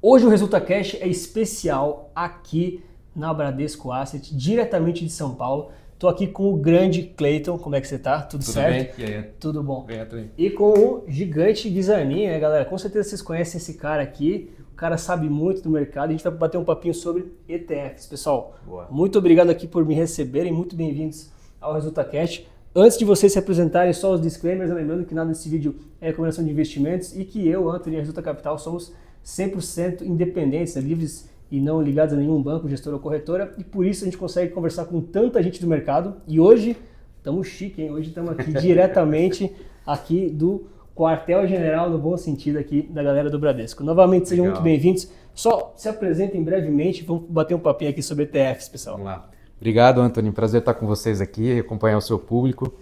Hoje o Resulta Cash é especial aqui na Bradesco Asset, diretamente de São Paulo. Estou aqui com o grande Clayton. Como é que você tá? Tudo certo? Tudo bem? E aí? Tudo bom. Bem, Antônio. E com o gigante Guizanin, né, galera? Com certeza vocês conhecem esse cara aqui. O cara sabe muito do mercado. A gente vai bater um papinho sobre ETFs. Pessoal, Boa. muito obrigado aqui por me receberem. Muito bem-vindos ao Resulta Cash. Antes de vocês se apresentarem, só os disclaimers, lembrando que nada desse vídeo é recomendação de investimentos e que eu, Antônio e a Resulta Capital somos 100% independentes, livres e não ligados a nenhum banco, gestora ou corretora, e por isso a gente consegue conversar com tanta gente do mercado. E hoje estamos chique, hein? Hoje estamos aqui diretamente aqui do quartel-general, no bom sentido aqui, da galera do Bradesco. Novamente, sejam Legal. muito bem-vindos. Só se apresentem brevemente, vamos bater um papinho aqui sobre ETFs, pessoal. Vamos lá. Obrigado, Antônio. Prazer estar com vocês aqui, acompanhar o seu público.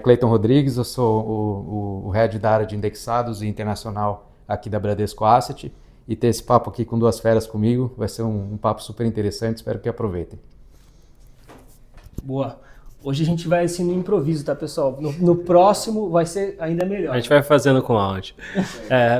Clayton Rodrigues, eu sou o head da área de indexados e internacional aqui da Bradesco Asset. E ter esse papo aqui com duas feras comigo vai ser um papo super interessante, espero que aproveitem. Boa. Hoje a gente vai assim no improviso, tá, pessoal? No próximo vai ser ainda melhor. A gente vai fazendo com áudio.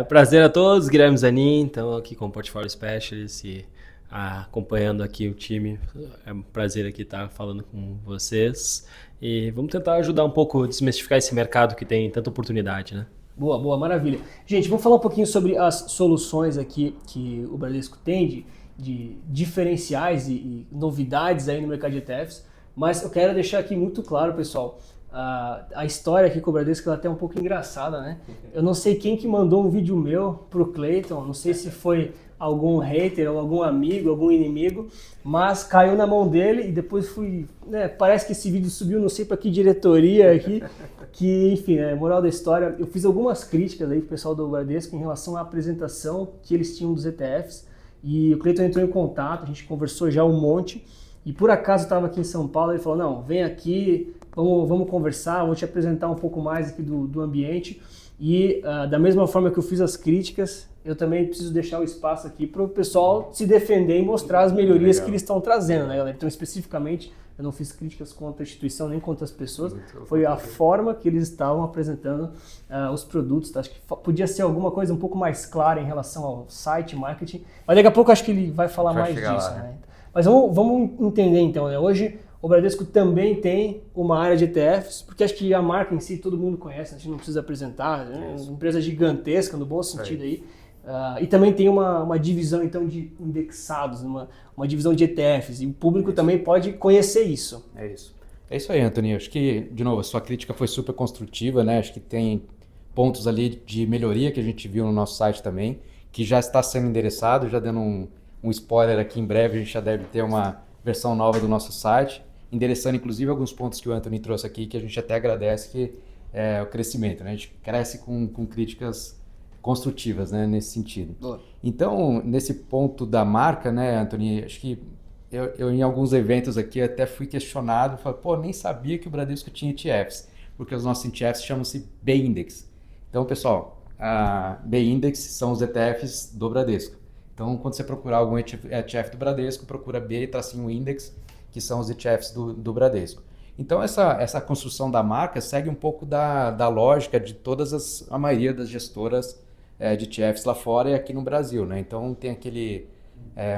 Prazer a todos, Guilherme Zanin, então aqui com o Portfolio Specialist e acompanhando aqui o time. É um prazer aqui estar falando com vocês e vamos tentar ajudar um pouco a desmistificar esse mercado que tem tanta oportunidade, né? Boa, boa, maravilha. Gente, vamos falar um pouquinho sobre as soluções aqui que o Bradesco tem de diferenciais e novidades aí no mercado de ETFs, mas eu quero deixar aqui muito claro, pessoal, a história aqui com o Bradesco ela é até um pouco engraçada, né? Eu não sei quem que mandou um vídeo meu pro Clayton, não sei se foi algum hater, ou algum amigo, algum inimigo, mas caiu na mão dele e depois fui, né, parece que esse vídeo subiu não sei para que diretoria aqui, que enfim, moral da história, eu fiz algumas críticas aí pro pessoal do Bradesco em relação à apresentação que eles tinham dos ETFs e o Clayton entrou em contato, a gente conversou já um monte e por acaso estava aqui em São Paulo, ele falou, não, vem aqui, vamos conversar, vou te apresentar um pouco mais aqui do ambiente e da mesma forma que eu fiz as críticas, eu também preciso deixar o espaço aqui para o pessoal se defender e mostrar as melhorias que eles estão trazendo, né, galera? Então, especificamente, eu não fiz críticas contra a instituição nem contra as pessoas, foi a forma que eles estavam apresentando os produtos, tá? Acho que podia ser alguma coisa um pouco mais clara em relação ao site, marketing, mas daqui a pouco acho que ele vai falar mais disso, lá, né? Mas vamos entender então, né? Hoje o Bradesco também tem uma área de ETFs, porque acho que a marca em si todo mundo conhece, a gente não precisa apresentar, né? Uma empresa gigantesca no bom sentido aí. E também tem uma divisão então de indexados, uma divisão de ETFs, e o público também pode conhecer isso. É isso. É isso aí, Antônio. Acho que, de novo, a sua crítica foi super construtiva, né? Acho que tem pontos ali de melhoria que a gente viu no nosso site também, que já está sendo endereçado, já dando um spoiler aqui, em breve a gente já deve ter uma versão nova do nosso site, endereçando inclusive alguns pontos que o Antônio trouxe aqui, que a gente até agradece, que é o crescimento, né? A gente cresce com críticas construtivas, né, nesse sentido. Boa. Então, nesse ponto da marca, né, Antônio, acho que eu em alguns eventos aqui até fui questionado, falei, pô, nem sabia que o Bradesco tinha ETFs, porque os nossos ETFs chamam-se B-Index. Então, pessoal, a B-Index são os ETFs do Bradesco. Então, quando você procurar algum ETF do Bradesco, procura B-Index, que são os ETFs do Bradesco. Então, essa construção da marca segue um pouco da lógica de a maioria das gestoras de ETFs lá fora e aqui no Brasil, né? Então, tem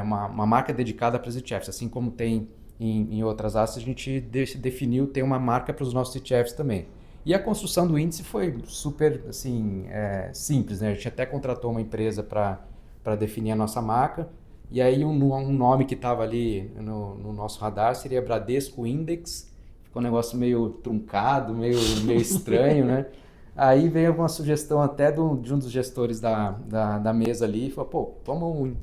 uma marca dedicada para os ETFs, assim como tem em outras assets, a gente definiu ter uma marca para os nossos ETFs também. E a construção do índice foi super assim, simples, né? A gente até contratou uma empresa para definir a nossa marca, e aí um nome que estava ali no nosso radar seria Bradesco Index. Ficou um negócio meio truncado, meio estranho, né? Aí veio uma sugestão até de um dos gestores da mesa ali, e falou, pô, vamos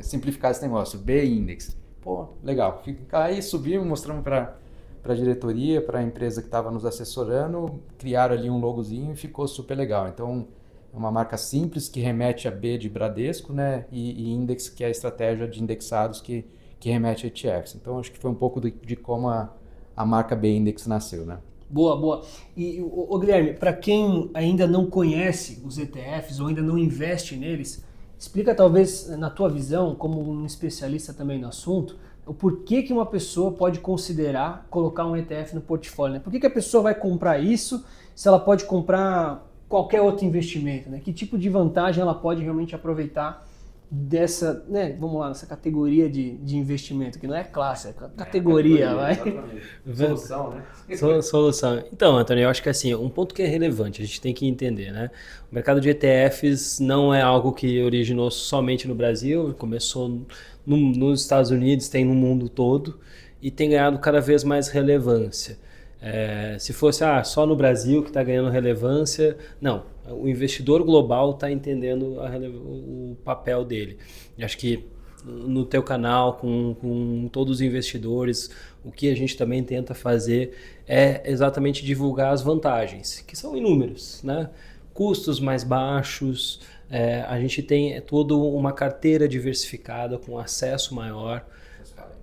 simplificar esse negócio, B-Index. Pô, legal. Aí subimos, mostramos para a diretoria, para a empresa que estava nos assessorando, criaram ali um logozinho e ficou super legal. Então, é uma marca simples que remete a B de Bradesco, né? E Index, que é a estratégia de indexados que remete a ETFs. Então, acho que foi um pouco de como a marca B-Index nasceu, né? Boa, boa. E, Guilherme, para quem ainda não conhece os ETFs ou ainda não investe neles, explica talvez, na tua visão, como um especialista também no assunto, o porquê que uma pessoa pode considerar colocar um ETF no portfólio, né? Por que a pessoa vai comprar isso se ela pode comprar qualquer outro investimento, né? Que tipo de vantagem ela pode realmente aproveitar dessa, né, vamos lá, nessa categoria de investimento, que não é classe, é categoria, vai. Solução, né? Solução. Então, Antônio, eu acho que assim, um ponto que é relevante, a gente tem que entender, né? O mercado de ETFs não é algo que originou somente no Brasil, começou nos Estados Unidos, tem no mundo todo e tem ganhado cada vez mais relevância. Se fosse só no Brasil que está ganhando relevância, não. O investidor global está entendendo o papel dele. E acho que no teu canal, com todos os investidores, o que a gente também tenta fazer é exatamente divulgar as vantagens, que são inúmeros, né? Custos mais baixos, a gente tem toda uma carteira diversificada com acesso maior,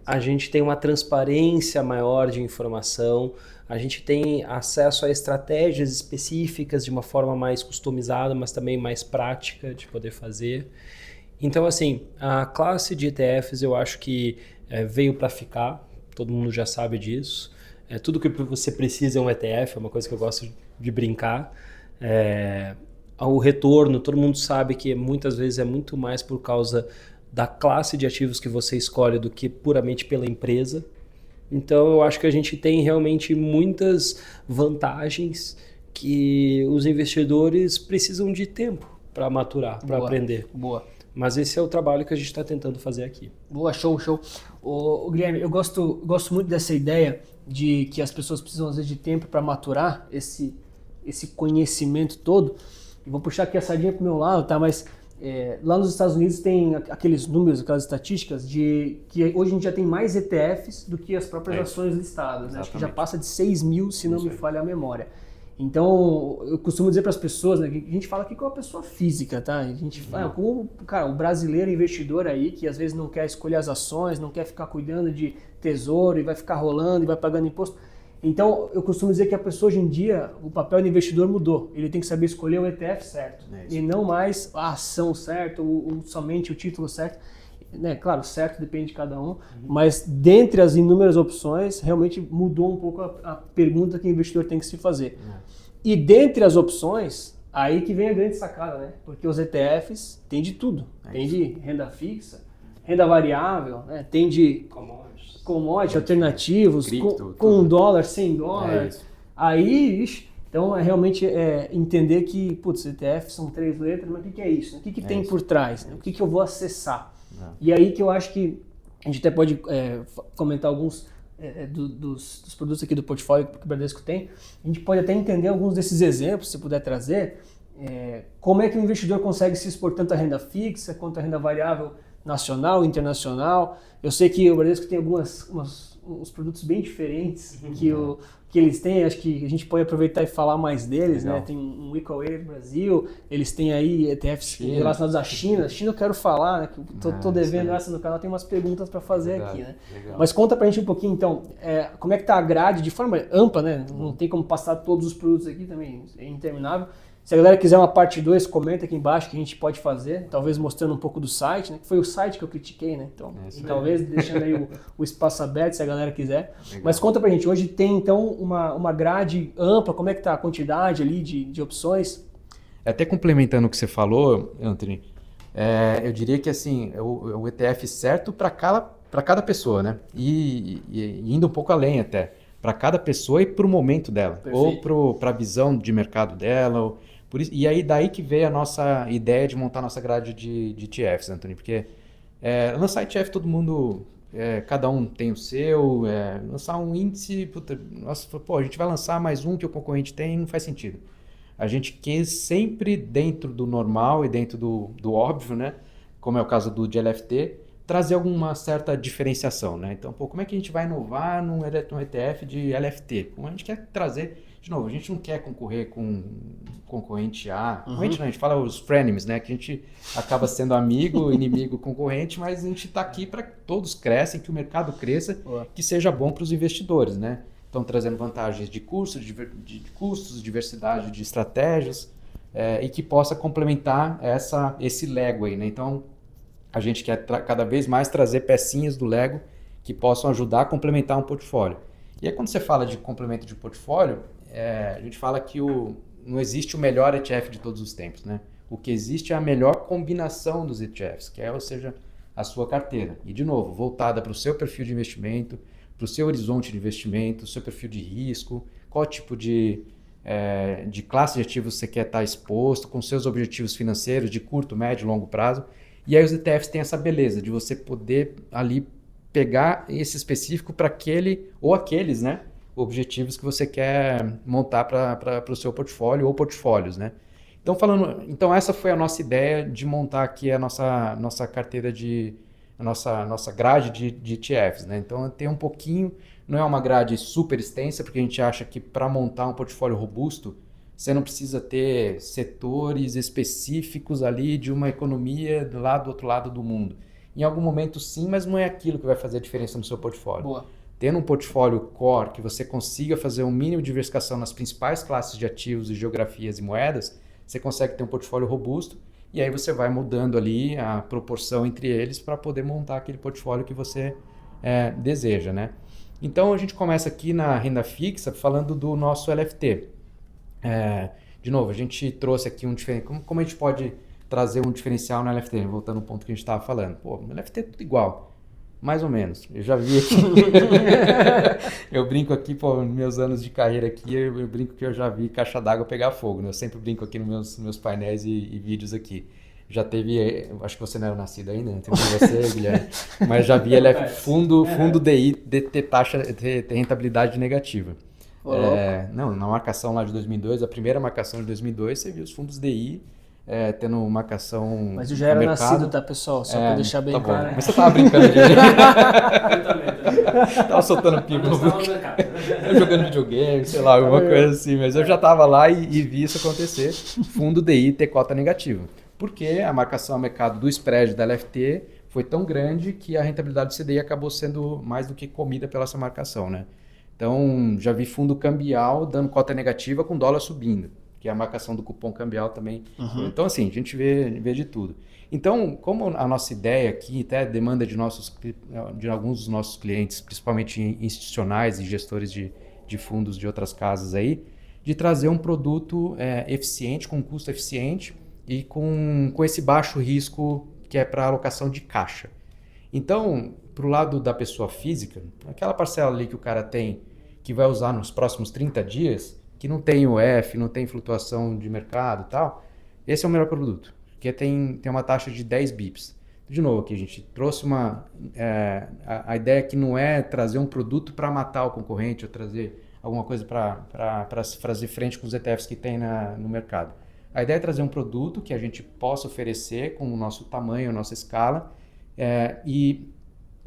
a gente tem uma transparência maior de informação, a gente tem acesso a estratégias específicas de uma forma mais customizada, mas também mais prática de poder fazer. Então, assim, a classe de ETFs eu acho que veio para ficar, todo mundo já sabe disso. Tudo que você precisa é um ETF, é uma coisa que eu gosto de brincar. O retorno, todo mundo sabe que muitas vezes é muito mais por causa da classe de ativos que você escolhe do que puramente pela empresa. Então eu acho que a gente tem realmente muitas vantagens que os investidores precisam de tempo para maturar, para aprender. Boa. Mas esse é o trabalho que a gente está tentando fazer aqui. Boa, show. O Guilherme, eu gosto muito dessa ideia de que as pessoas precisam às vezes de tempo para maturar esse conhecimento todo. Eu vou puxar aqui a sardinha para o meu lado, tá? Mas lá nos Estados Unidos tem aqueles números, aquelas estatísticas de que hoje a gente já tem mais ETFs do que as próprias ações listadas. Né? Acho que já passa de 6 mil, se não me falha a memória. Então, eu costumo dizer para as pessoas, né, que a gente fala aqui com uma pessoa física, tá? A gente fala como, cara, o brasileiro investidor aí, que às vezes não quer escolher as ações, não quer ficar cuidando de tesouro e vai ficar rolando e vai pagando imposto. Então, eu costumo dizer que a pessoa hoje em dia, o papel do investidor mudou. Ele tem que saber escolher o ETF certo. E não mais a ação certa, ou somente o título certo. Né? Claro, certo depende de cada um, mas dentre as inúmeras opções, realmente mudou um pouco a pergunta que o investidor tem que se fazer. E dentre as opções, aí que vem a grande sacada, né? Porque os ETFs tem de tudo. Tem de renda fixa, renda variável, né? Tem de commodities alternativos, Cripto, com $1, $100. Aí, então é realmente entender que, putz, ETFs são 3 letras, mas o que é isso? O que tem por trás? O que eu vou acessar? E aí que eu acho que a gente até pode comentar alguns dos produtos aqui do portfólio que o Bradesco tem. A gente pode até entender alguns desses exemplos, se puder trazer, como é que o investidor consegue se expor tanto à renda fixa quanto à renda variável nacional, internacional. Eu sei que o Bradesco tem uns produtos bem diferentes que eles têm, acho que a gente pode aproveitar e falar mais deles, né? Tem um Equal Weight Brasil, eles têm aí ETFs relacionados à China. China eu quero falar, né? Que tô devendo essa no canal, tem umas perguntas para fazer aqui, né? Legal. Mas conta pra gente um pouquinho, então, como é que tá a grade de forma ampla, né? Não tem como passar todos os produtos aqui também, é interminável. Se a galera quiser uma parte 2, comenta aqui embaixo que a gente pode fazer, talvez mostrando um pouco do site, né? Que foi o site que eu critiquei, né? Então, talvez deixando aí o espaço aberto se a galera quiser. Legal. Mas conta pra gente, hoje tem então uma grade ampla, como é que tá a quantidade ali de opções? Até complementando o que você falou, Anthony, eu diria que assim, o ETF certo para cada pessoa, né? E indo um pouco além até, para cada pessoa e para o momento dela, Perfeito. Ou para a visão de mercado dela, por isso, e aí daí que veio a nossa ideia de montar a nossa grade de ETFs, Anthony, porque lançar ETF todo mundo, cada um tem o seu, lançar um índice, a gente vai lançar mais um que o concorrente tem, não faz sentido. A gente quis sempre dentro do normal e dentro do óbvio, né, como é o caso do de LFT, trazer alguma certa diferenciação, né? Então, como é que a gente vai inovar num ETF de LFT? A gente quer trazer, de novo, a gente não quer concorrer com concorrente A. Concorrente não, a gente fala os frenemies, né? Que a gente acaba sendo amigo, inimigo, concorrente, mas a gente está aqui para que todos cresçam, que o mercado cresça, que seja bom para os investidores, né? Então, trazendo vantagens de custos, diversidade de estratégias e que possa complementar esse Lego aí, né? Então, a gente quer cada vez mais trazer pecinhas do Lego que possam ajudar a complementar um portfólio. E aí quando você fala de complemento de portfólio, a gente fala que não existe o melhor ETF de todos os tempos, né? O que existe é a melhor combinação dos ETFs, que é, ou seja, a sua carteira. E, de novo, voltada para o seu perfil de investimento, para o seu horizonte de investimento, o seu perfil de risco, qual tipo de classe de ativos você quer estar exposto, com seus objetivos financeiros de curto, médio e longo prazo. E aí os ETFs têm essa beleza de você poder ali pegar esse específico para aquele ou aqueles, né, objetivos que você quer montar para o seu portfólio ou portfólios, né? Então essa foi a nossa ideia de montar aqui a nossa carteira a nossa grade de ETFs, né? Então tem um pouquinho, não é uma grade super extensa, porque a gente acha que para montar um portfólio robusto, você não precisa ter setores específicos ali de uma economia do outro lado do mundo. Em algum momento sim, mas não é aquilo que vai fazer a diferença no seu portfólio. Boa. Tendo um portfólio core que você consiga fazer um mínimo de diversificação nas principais classes de ativos e geografias e moedas, você consegue ter um portfólio robusto e aí você vai mudando ali a proporção entre eles para poder montar aquele portfólio que você deseja, né? Então a gente começa aqui na renda fixa falando do nosso LFT. De novo, a gente trouxe aqui um diferencial. Como a gente pode trazer um diferencial no LFT? Voltando ao ponto que a gente estava falando. Pô, no LFT é tudo igual. Mais ou menos. Eu já vi aqui. Eu brinco aqui, pô, nos meus anos de carreira aqui, eu brinco que eu já vi caixa d'água pegar fogo, né? Eu sempre brinco aqui nos meus painéis e vídeos aqui. Já teve, acho que você não era nascido ainda, não tem você, Guilherme, mas já vi fundo DI ter rentabilidade negativa. Não, na marcação lá de 2002, a primeira marcação de 2002, você viu os fundos DI tendo marcação. Mas eu já era nascido, tá, pessoal? Só pra deixar bem claro. Mas você tava brincando de tava soltando pipa, jogando videogame, sei lá, alguma coisa assim. Mas eu já tava lá e vi isso acontecer. Fundo DI ter cota negativa. Porque a marcação a mercado do spread da LFT foi tão grande que a rentabilidade do CDI acabou sendo mais do que comida pela essa marcação, né? Então, já vi fundo cambial dando cota negativa com dólar subindo, que é a marcação do cupom cambial também. Uhum. Então, assim, a gente vê de tudo. Então, como a nossa ideia aqui, até demanda de alguns dos nossos clientes, principalmente institucionais e gestores de fundos de outras casas aí, de trazer um produto eficiente, com custo eficiente e com esse baixo risco que é para alocação de caixa. Então, para o lado da pessoa física, aquela parcela ali que o cara tem, que vai usar nos próximos 30 dias, que não tem UF, não tem flutuação de mercado e tal, esse é o melhor produto, porque tem uma taxa de 10 bips. De novo aqui, a gente trouxe a ideia que não é trazer um produto para matar o concorrente ou trazer alguma coisa para fazer frente com os ETFs que tem no mercado. A ideia é trazer um produto que a gente possa oferecer com o nosso tamanho, a nossa escala e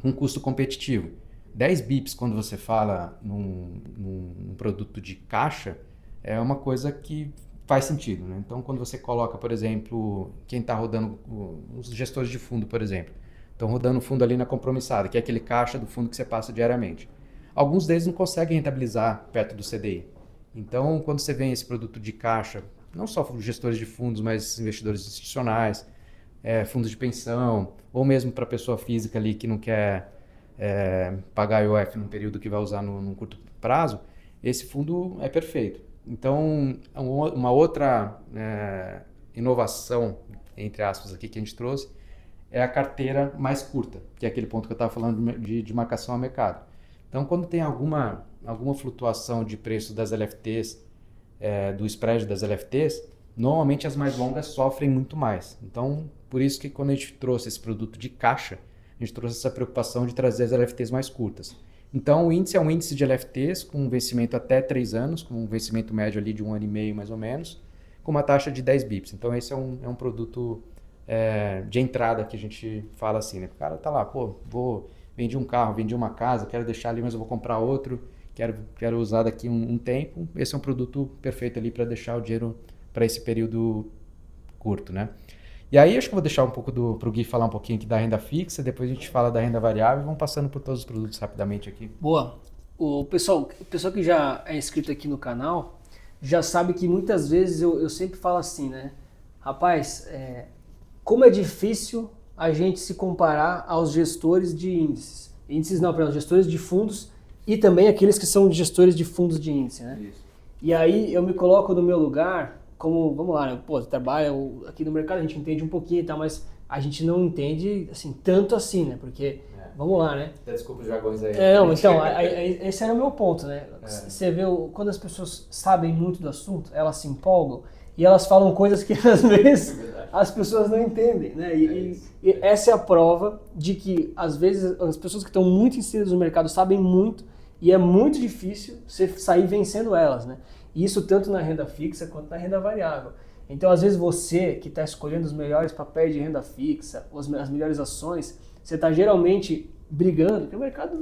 um custo competitivo. 10 bips quando você fala num produto de caixa é uma coisa que faz sentido, né? Então, quando você coloca, por exemplo, quem está rodando, os gestores de fundo, por exemplo, estão rodando o fundo ali na compromissada, que é aquele caixa do fundo que você passa diariamente. Alguns deles não conseguem rentabilizar perto do CDI. Então, quando você vê esse produto de caixa, não só gestores de fundos, mas investidores institucionais, fundos de pensão, ou mesmo para pessoa física ali que não quer pagar IOF num período que vai usar num curto prazo, esse fundo é perfeito. Então, uma outra inovação, entre aspas, aqui que a gente trouxe, é a carteira mais curta, que é aquele ponto que eu estava falando de marcação a mercado. Então, quando tem alguma flutuação de preço das LFTs, do spread das LFTs, normalmente as mais longas sofrem muito mais. Então, por isso que quando a gente trouxe esse produto de caixa, a gente trouxe essa preocupação de trazer as LFTs mais curtas. Então, o índice é um índice de LFTs com um vencimento até 3 anos, com um vencimento médio ali de 1 ano e meio mais ou menos, com uma taxa de 10 bips. Então, esse é um produto de entrada que a gente fala assim, né? O cara tá lá, vendi um carro, vendi uma casa, quero deixar ali, mas eu vou comprar outro, quero usar daqui um tempo. Esse é um produto perfeito ali para deixar o dinheiro para esse período curto, né? E aí, acho que eu vou deixar um pouco para o Gui falar um pouquinho aqui da renda fixa, depois a gente fala da renda variável e vamos passando por todos os produtos rapidamente aqui. Boa. O pessoal que já é inscrito aqui no canal já sabe que muitas vezes eu sempre falo assim, né? Rapaz, como é difícil a gente se comparar aos gestores de índices. Índices não, perdão, gestores de fundos e também aqueles que são gestores de fundos de índice, né? Isso. E aí eu me coloco no meu lugar como, vamos lá, né? Pô, trabalha aqui no mercado, a gente entende um pouquinho e tal, mas a gente não entende, assim, tanto assim, né? Porque, vamos lá, né? Desculpa os jargões aí. Não, então, esse era o meu ponto, né? Você vê, quando as pessoas sabem muito do assunto, elas se empolgam e elas falam coisas que, às vezes, as pessoas não entendem, né? E essa é a prova de que, às vezes, as pessoas que estão muito inseridas no mercado sabem muito e é muito difícil você sair vencendo elas, né? E isso tanto na renda fixa quanto na renda variável. Então, às vezes, você que está escolhendo os melhores papéis de renda fixa, as melhores ações, você está geralmente brigando, porque o mercado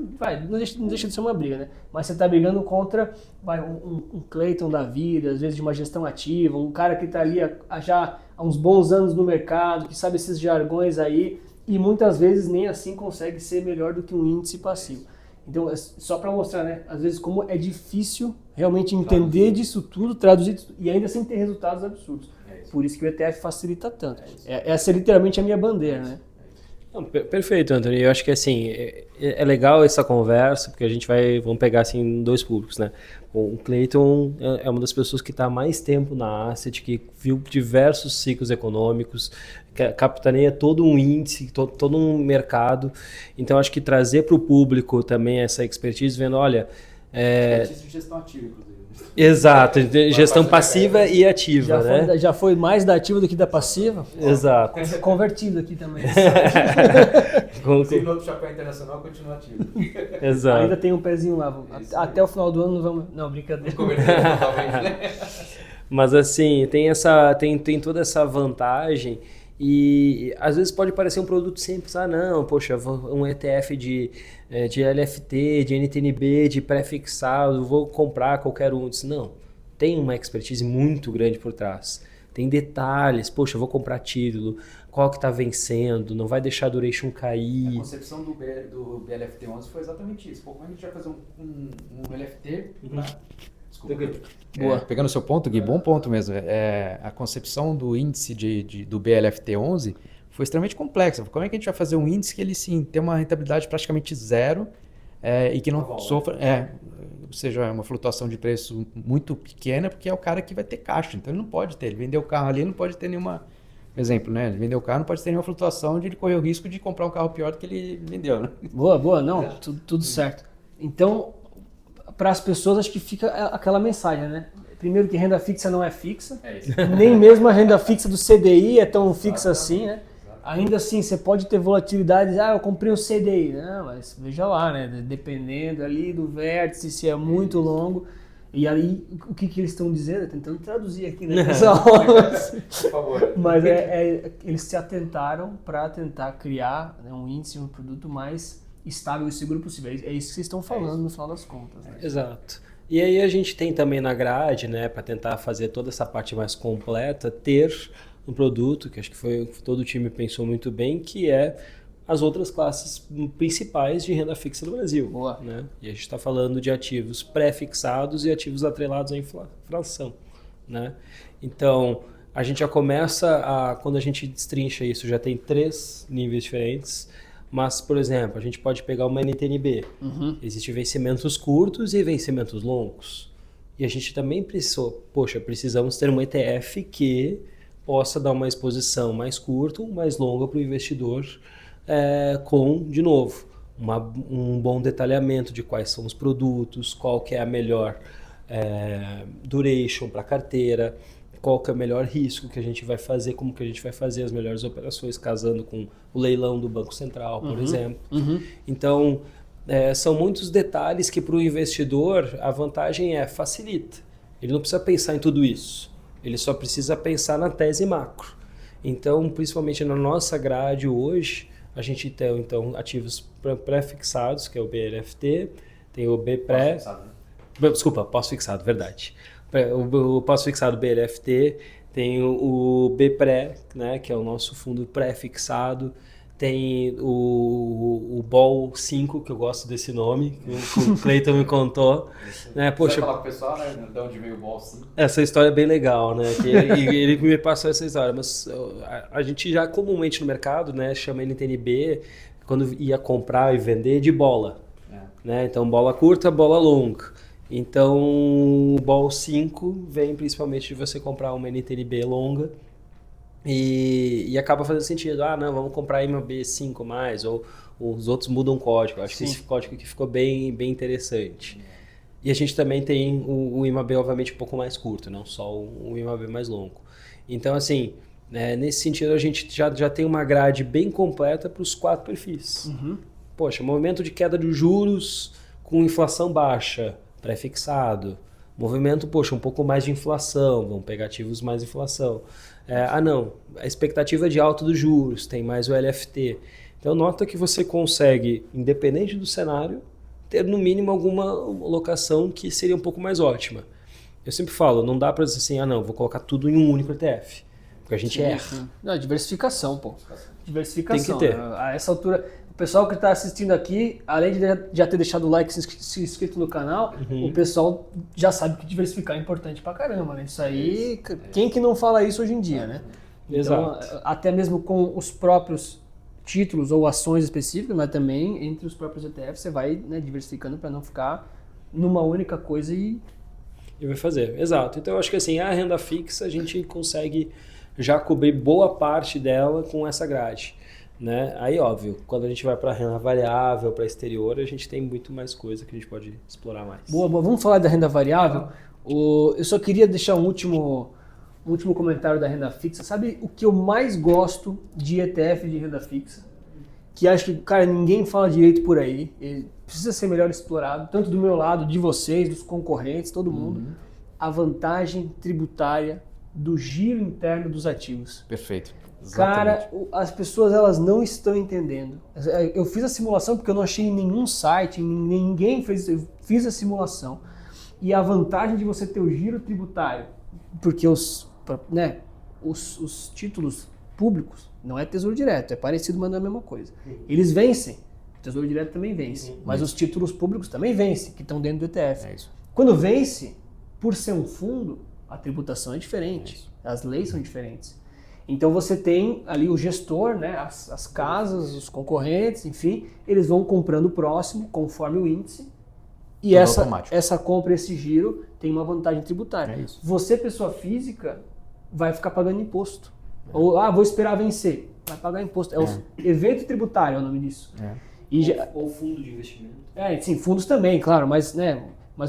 não deixa de ser uma briga, né? Mas você está brigando contra um Clayton da vida, às vezes de uma gestão ativa, um cara que está ali já há uns bons anos no mercado, que sabe esses jargões aí, e muitas vezes nem assim consegue ser melhor do que um índice passivo. Então, só para mostrar, né, às vezes como é difícil realmente entender disso tudo, traduzir isso, e ainda sem ter resultados absurdos. Por isso que o ETF facilita tanto. Essa é literalmente a minha bandeira, né? Não, perfeito, Anthony. Eu acho que assim, é legal essa conversa, porque a gente vamos pegar assim dois públicos, né? O Clayton é uma das pessoas que está há mais tempo na asset, que viu diversos ciclos econômicos, capitaneia todo um índice, todo um mercado. Então acho que trazer para o público também essa expertise, vendo, olha... Expertise de gestão ativa, inclusive. Exato, gestão passiva e ativa, né? Já foi mais da ativa do que da passiva? Exato. Convertido aqui também. Inclusive no outro chapéu internacional continua ativo. Exato. Ainda tem um pezinho lá. Até o final do ano não vamos... Não, brincadeira. Totalmente, né? Mas assim, tem toda essa vantagem e às vezes pode parecer um produto simples. Ah não, poxa, um ETF de LFT, de NTNB, de pré-fixado, vou comprar qualquer um. Não, tem uma expertise muito grande por trás. Tem detalhes, poxa, vou comprar título, qual que está vencendo, não vai deixar a duration cair. A concepção do BLFT11 foi exatamente isso. Como a gente vai fazer um LFT... Desculpa. Boa. Pegando o seu ponto, Gui, bom ponto mesmo. A concepção do índice do BLFT11 foi extremamente complexa. Como é que a gente vai fazer um índice que ele sim tem uma rentabilidade praticamente zero e que não sofra... ou seja, é uma flutuação de preço muito pequena, porque é o cara que vai ter caixa. Então ele não pode ter. Ele vendeu o carro ali, não pode ter nenhuma... Exemplo, né? Ele vendeu o carro, não pode ter nenhuma flutuação de ele correr o risco de comprar um carro pior do que ele vendeu, né? Boa. Não, tudo certo. Então... Para as pessoas, acho que fica aquela mensagem, né? Primeiro que renda fixa não é fixa, nem mesmo a renda fixa do CDI é tão fixa assim, né? Ainda assim, você pode ter volatilidade, eu comprei um CDI. Não, mas veja lá, né? Dependendo ali do vértice, se é muito longo. E aí, o que eles estão dizendo? Tentando traduzir aqui, né, pessoal? Por favor. Mas eles se atentaram para tentar criar, né, um índice, um produto mais estável e seguro possível. É isso que vocês estão falando no final das contas. Né? Exato. E aí a gente tem também na grade, né, para tentar fazer toda essa parte mais completa, ter um produto, que acho que todo o time pensou muito bem, que é as outras classes principais de renda fixa do Brasil. Boa. Né? E a gente está falando de ativos pré-fixados e ativos atrelados à inflação. Né? Então, a gente já começa quando a gente destrincha isso, já tem 3 níveis diferentes. Mas, por exemplo, a gente pode pegar uma NTNB. Existem vencimentos curtos e vencimentos longos. E a gente também precisamos ter um ETF que possa dar uma exposição mais curta ou mais longa para o investidor de novo, um bom detalhamento de quais são os produtos, qual que é a melhor duration para a carteira, qual que é o melhor risco que a gente vai fazer, como que a gente vai fazer as melhores operações, casando com o leilão do Banco Central, por exemplo. Então, são muitos detalhes que para o investidor a vantagem facilita. Ele não precisa pensar em tudo isso, ele só precisa pensar na tese macro. Então, principalmente na nossa grade hoje, a gente tem então ativos pré-fixados, que é o BLFT, tem o BPRE... Desculpa, pós-fixado, verdade. O pós-fixado BLFT, tem o BPRE, né, que é o nosso fundo pré-fixado, tem o BOL 5, que eu gosto desse nome, que o Clayton me contou. Né, poxa, vai falar com o pessoal, né, de onde veio o BOL 5? Essa história é bem legal, né, que ele me passou essa história, mas a gente já comumente no mercado, né, chama NTNB, quando ia comprar e vender, de bola. Né, então bola curta, bola longa. Então, o Ball 5 vem principalmente de você comprar uma NTNB longa e acaba fazendo sentido. Ah, não, vamos comprar IMAB 5 mais, ou os outros mudam o código. Acho que esse código aqui ficou bem interessante. E a gente também tem o IMAB, obviamente, um pouco mais curto, não só o IMAB mais longo. Então, assim, nesse sentido, a gente já tem uma grade bem completa para os 4 perfis. Poxa, movimento de queda de juros com inflação baixa, pré-fixado. Movimento, poxa, um pouco mais de inflação, vamos pegar ativos mais inflação. Não, a expectativa de alta dos juros, tem mais o LFT. Então, nota que você consegue, independente do cenário, ter no mínimo alguma alocação que seria um pouco mais ótima. Eu sempre falo, não dá para dizer assim, não, vou colocar tudo em um único ETF, porque a gente erra. Sim. Não, diversificação, pô. Diversificação. Tem que ter. A essa altura, o pessoal que está assistindo aqui, além de já ter deixado o like e se inscrito no canal, o pessoal já sabe que diversificar é importante pra caramba, né? Isso aí, quem que não fala isso hoje em dia, né? Então, Exato. até mesmo com os próprios títulos ou ações específicas, mas também entre os próprios ETFs você vai, né, diversificando para não ficar numa única coisa e vai fazer, exato. Então eu acho que assim, a renda fixa a gente consegue já cobrir boa parte dela com essa grade. Né? Aí, óbvio, quando a gente vai para renda variável, para exterior, a gente tem muito mais coisa que a gente pode explorar mais. Boa. Vamos falar da renda variável. Eu só queria deixar um último comentário da renda fixa. Sabe o que eu mais gosto de ETF de renda fixa? Que acho que, cara, ninguém fala direito por aí. Ele precisa ser melhor explorado, tanto do meu lado, de vocês, dos concorrentes, todo mundo. A vantagem tributária do giro interno dos ativos. Perfeito. Exatamente. Cara, as pessoas elas não estão entendendo. Eu fiz a simulação porque eu não achei em nenhum site, ninguém fez isso. Eu fiz a simulação. E a vantagem de você ter o giro tributário, porque os títulos públicos não é tesouro direto, é parecido, mas não é a mesma coisa. Eles vencem, o tesouro direto também vence, mas os títulos públicos também vencem, que estão dentro do ETF. É isso. Quando vence, por ser um fundo, a tributação é diferente, as leis são diferentes. Então você tem ali o gestor, né, as casas, os concorrentes, enfim, eles vão comprando o próximo conforme o índice. E essa compra, esse giro, tem uma vantagem tributária. É isso. Você, pessoa física, vai ficar pagando imposto. Ou, vou esperar vencer. Vai pagar imposto. É o evento tributário, é o nome disso. Ou fundo de investimento. Sim, fundos também, claro, mas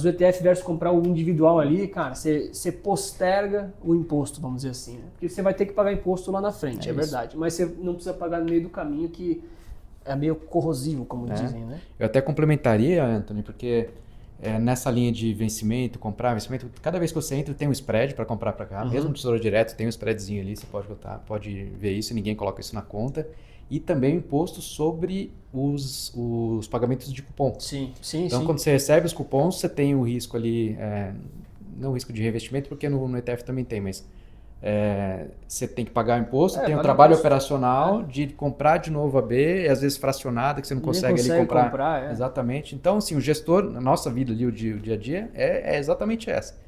o ETF versus comprar o individual ali, cara, você posterga o imposto, vamos dizer assim, né? Porque você vai ter que pagar imposto lá na frente, é verdade. Mas você não precisa pagar no meio do caminho, que é meio corrosivo, como dizem, né? Eu até complementaria, Anthony, porque nessa linha de vencimento, comprar, vencimento, cada vez que você entra tem um spread para comprar para cá, mesmo no Tesouro Direto tem um spreadzinho ali, você pode ver isso, ninguém coloca isso na conta. E também o imposto sobre os pagamentos de cupom. Sim. Então, quando você recebe os cupons, você tem o risco ali, não o risco de revestimento, porque no ETF também tem, mas você tem que pagar o imposto, tem o trabalho operacional de comprar de novo a B, e às vezes fracionada, que você não consegue ali comprar. Exatamente. Então, assim, o gestor, na nossa vida ali, o dia a dia, é exatamente essa.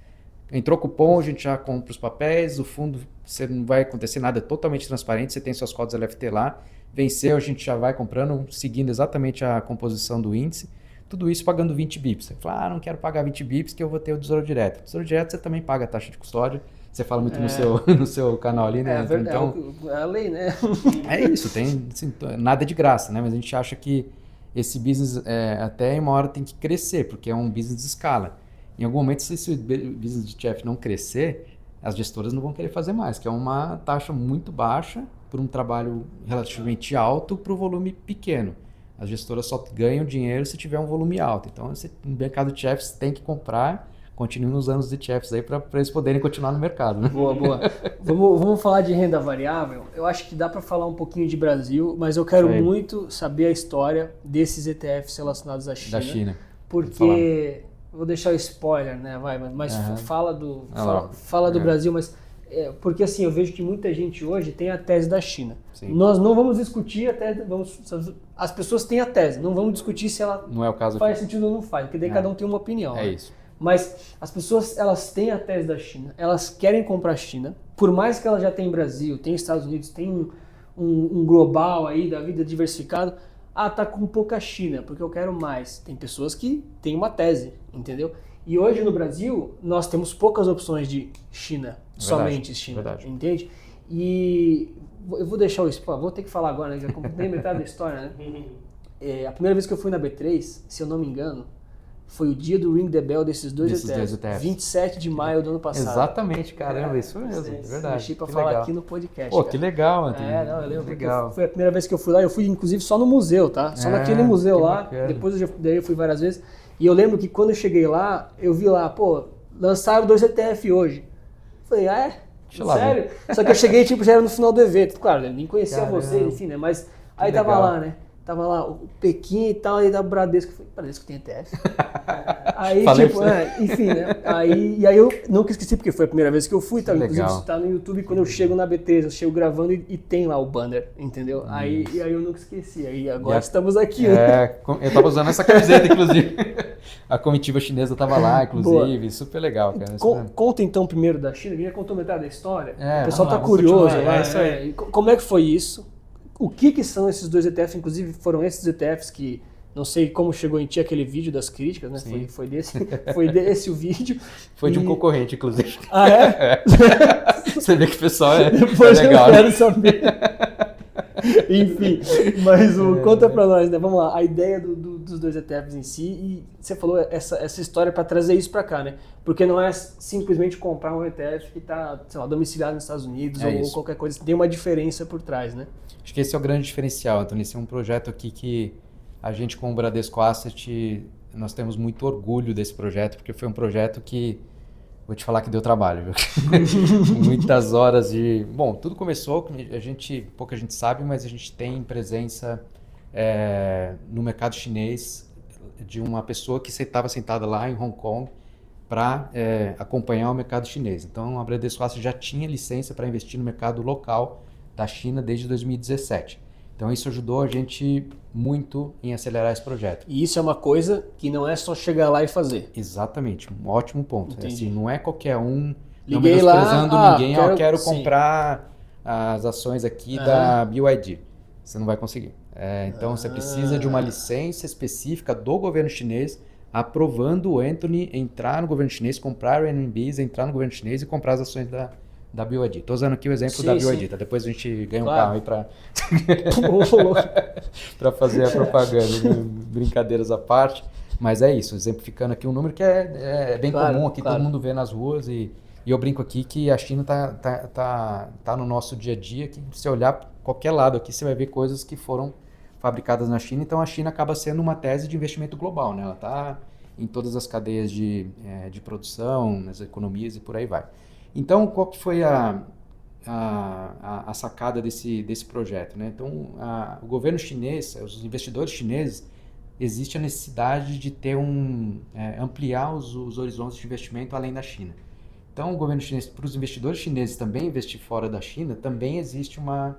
Entrou cupom, a gente já compra os papéis, o fundo, você não vai acontecer nada, é totalmente transparente, você tem suas cotas LFT lá, venceu, a gente já vai comprando, seguindo exatamente a composição do índice, tudo isso pagando 20 bips. Você fala, não quero pagar 20 bips que eu vou ter o Tesouro Direto. Tesouro Direto você também paga a taxa de custódia, você fala muito no seu canal ali, né? Então, é a lei, né? É isso, tem assim, nada de graça, né? Mas a gente acha que esse business até em uma hora tem que crescer, porque é um business de escala. Em algum momento, se esse business de ETF não crescer, as gestoras não vão querer fazer mais, que é uma taxa muito baixa por um trabalho relativamente alto para o volume pequeno. As gestoras só ganham dinheiro se tiver um volume alto. Então, no mercado de ETFs tem que comprar, continue nos anos de ETFs aí para eles poderem continuar no mercado. Né? Boa. Vamos falar de renda variável. Eu acho que dá para falar um pouquinho de Brasil, mas eu quero muito saber a história desses ETFs relacionados à China. Da China. Porque... Vou deixar o spoiler, né? Mas fala do Brasil, mas porque assim, eu vejo que muita gente hoje tem a tese da China. Sim. Nós não vamos discutir as pessoas têm a tese, não vamos discutir se ela não é o caso faz sentido ou não faz, porque daí cada um tem uma opinião. É né? isso. Mas as pessoas, elas têm a tese da China, elas querem comprar a China, por mais que ela já tenha Brasil, tem Estados Unidos, tem um global aí da vida diversificado. Tá com pouca China, porque eu quero mais. Tem pessoas que têm uma tese, entendeu? E hoje no Brasil, nós temos poucas opções de China, somente China, verdade. entende? E eu vou deixar isso, vou ter que falar agora, né? Já contei metade da história, né? A primeira vez que eu fui na B3, se eu não me engano, foi o dia do Ring the Bell desses dois ETFs, 27 de maio do ano passado. Exatamente, caramba, isso mesmo, é verdade. Deixei pra que falar legal. aqui no podcast. Pô, cara. que legal, Antônio. Não, eu lembro. Legal. Foi a primeira vez que eu fui lá, eu fui inclusive só no museu, tá? Só naquele museu que lá, bacana. depois daí eu fui várias vezes. E eu lembro que quando eu cheguei lá, eu vi lá, pô, lançaram 2 ETF hoje. Falei, Deixa eu lá sério? Só que eu cheguei, tipo, já era no final do evento. Claro, eu nem conhecia Caramba. vocês, enfim, né? Mas aí tava legal. lá, né? Tava lá o Pequim e tal, aí da Bradesco. Eu falei, Bradesco tem ETF? Aí, Falei tipo, pra você. enfim, né? E aí eu nunca esqueci, porque foi a primeira vez que eu fui, tá? Inclusive, legal. isso tá no YouTube, quando eu chego na B3, eu chego gravando e tem lá o banner, entendeu? Aí eu nunca esqueci. Aí agora estamos aqui, né? Eu tava usando essa camiseta, inclusive. A comitiva chinesa tava lá, inclusive. Super legal, cara. Conta então primeiro da China, já contou metade da história. É, O pessoal vamos lá, tá vamos curioso continuar, lá. é isso aí. Como é que foi isso? O que são esses 2 ETFs? Inclusive foram esses ETFs que, não sei como chegou em ti aquele vídeo das críticas, né? Sim. Foi desse o vídeo. Foi de um concorrente, inclusive. Ah, é? Você vê que o pessoal é Depois legal. eu quero saber. Enfim, mas conta pra nós, né? Vamos lá, a ideia dos 2 ETFs em si, e você falou essa história para trazer isso para cá, né? Porque não é simplesmente comprar um ETF que está, sei lá, domiciliado nos Estados Unidos ou qualquer coisa, tem uma diferença por trás, né? Acho que esse é o grande diferencial, Antônio. Esse é um projeto aqui que a gente, com o Bradesco Asset, nós temos muito orgulho desse projeto, porque foi um projeto que, vou te falar que deu trabalho, viu? Muitas horas de... Bom, tudo começou, pouca gente sabe, mas a gente tem presença no mercado chinês de uma pessoa que estava sentada lá em Hong Kong para acompanhar o mercado chinês. Então, a Bradesco Asset já tinha licença para investir no mercado local da China desde 2017. Então, isso ajudou a gente muito em acelerar esse projeto. E isso é uma coisa que não é só chegar lá e fazer. Exatamente, um ótimo ponto. Entendi. Não é qualquer um, Liguei não menosprezando lá, ninguém, eu quero comprar as ações aqui da BYD. Você não vai conseguir. Então, você precisa de uma licença específica do governo chinês aprovando o Anthony entrar no governo chinês, comprar RMBs, entrar no governo chinês e comprar as ações da BYD. Estou usando aqui o exemplo da BYD, tá? Depois a gente ganha um carro aí para fazer a propaganda, brincadeiras à parte. Mas é isso, exemplificando aqui um número que é bem comum aqui, todo mundo vê nas ruas e eu brinco aqui que a China tá no nosso dia a dia, que se olhar qualquer lado aqui, você vai ver coisas que foram fabricadas na China, então a China acaba sendo uma tese de investimento global, né? Ela está em todas as cadeias de produção, nas economias e por aí vai. Então, qual que foi a sacada desse projeto, né? Então, o governo chinês, os investidores chineses, existe a necessidade de ter ampliar os horizontes de investimento além da China. Então, o governo chinês, para os investidores chineses também investir fora da China, também existe uma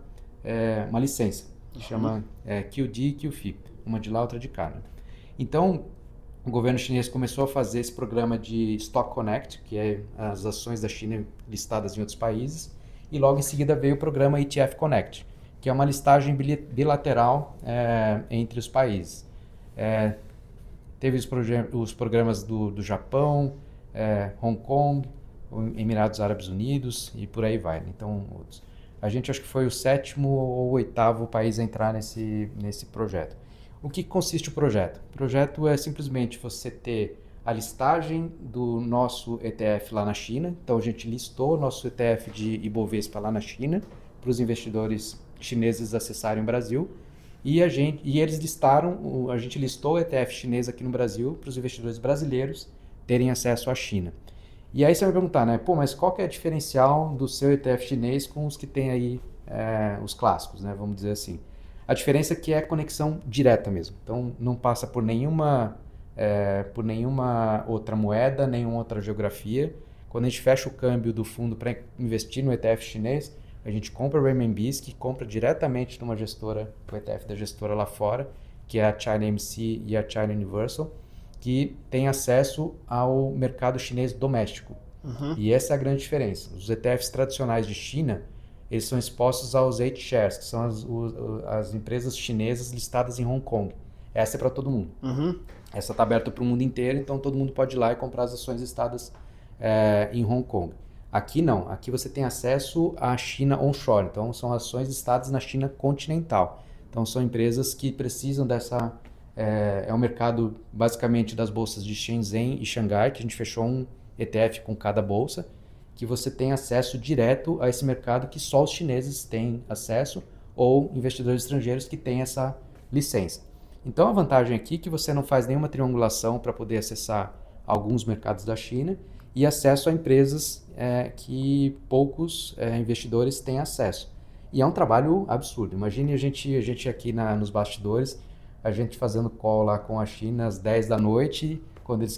licença, que chama QD e QFII, uma de lá, outra de cá. Né? Então, o governo chinês começou a fazer esse programa de Stock Connect, que é as ações da China listadas em outros países, e logo em seguida veio o programa ETF Connect, que é uma listagem bilateral entre os países. Teve os programas do Japão, Hong Kong, Emirados Árabes Unidos e por aí vai. Né? Então, a gente acho que foi o 7º ou 8º país a entrar nesse projeto. O que consiste o projeto? O projeto é simplesmente você ter a listagem do nosso ETF lá na China. Então, a gente listou o nosso ETF de Ibovespa lá na China para os investidores chineses acessarem o Brasil. E eles a gente listou o ETF chinês aqui no Brasil para os investidores brasileiros terem acesso à China. E aí você vai perguntar, né? Pô, mas qual que é o diferencial do seu ETF chinês com os que tem aí os clássicos, né? Vamos dizer assim. A diferença é que é conexão direta mesmo. Então, não passa por nenhuma outra moeda, nenhuma outra geografia. Quando a gente fecha o câmbio do fundo para investir no ETF chinês, a gente compra renminbis, que compra diretamente de uma gestora, o ETF da gestora lá fora, que é a China AMC e a China Universal, que tem acesso ao mercado chinês doméstico. Uhum. E essa é a grande diferença. Os ETFs tradicionais de China, eles são expostos aos H-shares, que são as empresas chinesas listadas em Hong Kong. essa é para todo mundo. Essa está aberta para o mundo inteiro, então todo mundo pode ir lá e comprar as ações listadas em Hong Kong. Aqui não, aqui você tem acesso à China onshore, então são ações listadas na China continental. Então são empresas que precisam dessa... É o mercado basicamente das bolsas de Shenzhen e Xangai, que a gente fechou um ETF com cada bolsa, que você tem acesso direto a esse mercado que só os chineses têm acesso ou investidores estrangeiros que têm essa licença. Então a vantagem aqui é que você não faz nenhuma triangulação para poder acessar alguns mercados da China e acesso a empresas que poucos investidores têm acesso. E é um trabalho absurdo. Imagine a gente aqui nos bastidores, a gente fazendo call lá com a China às 10 da noite, quando eles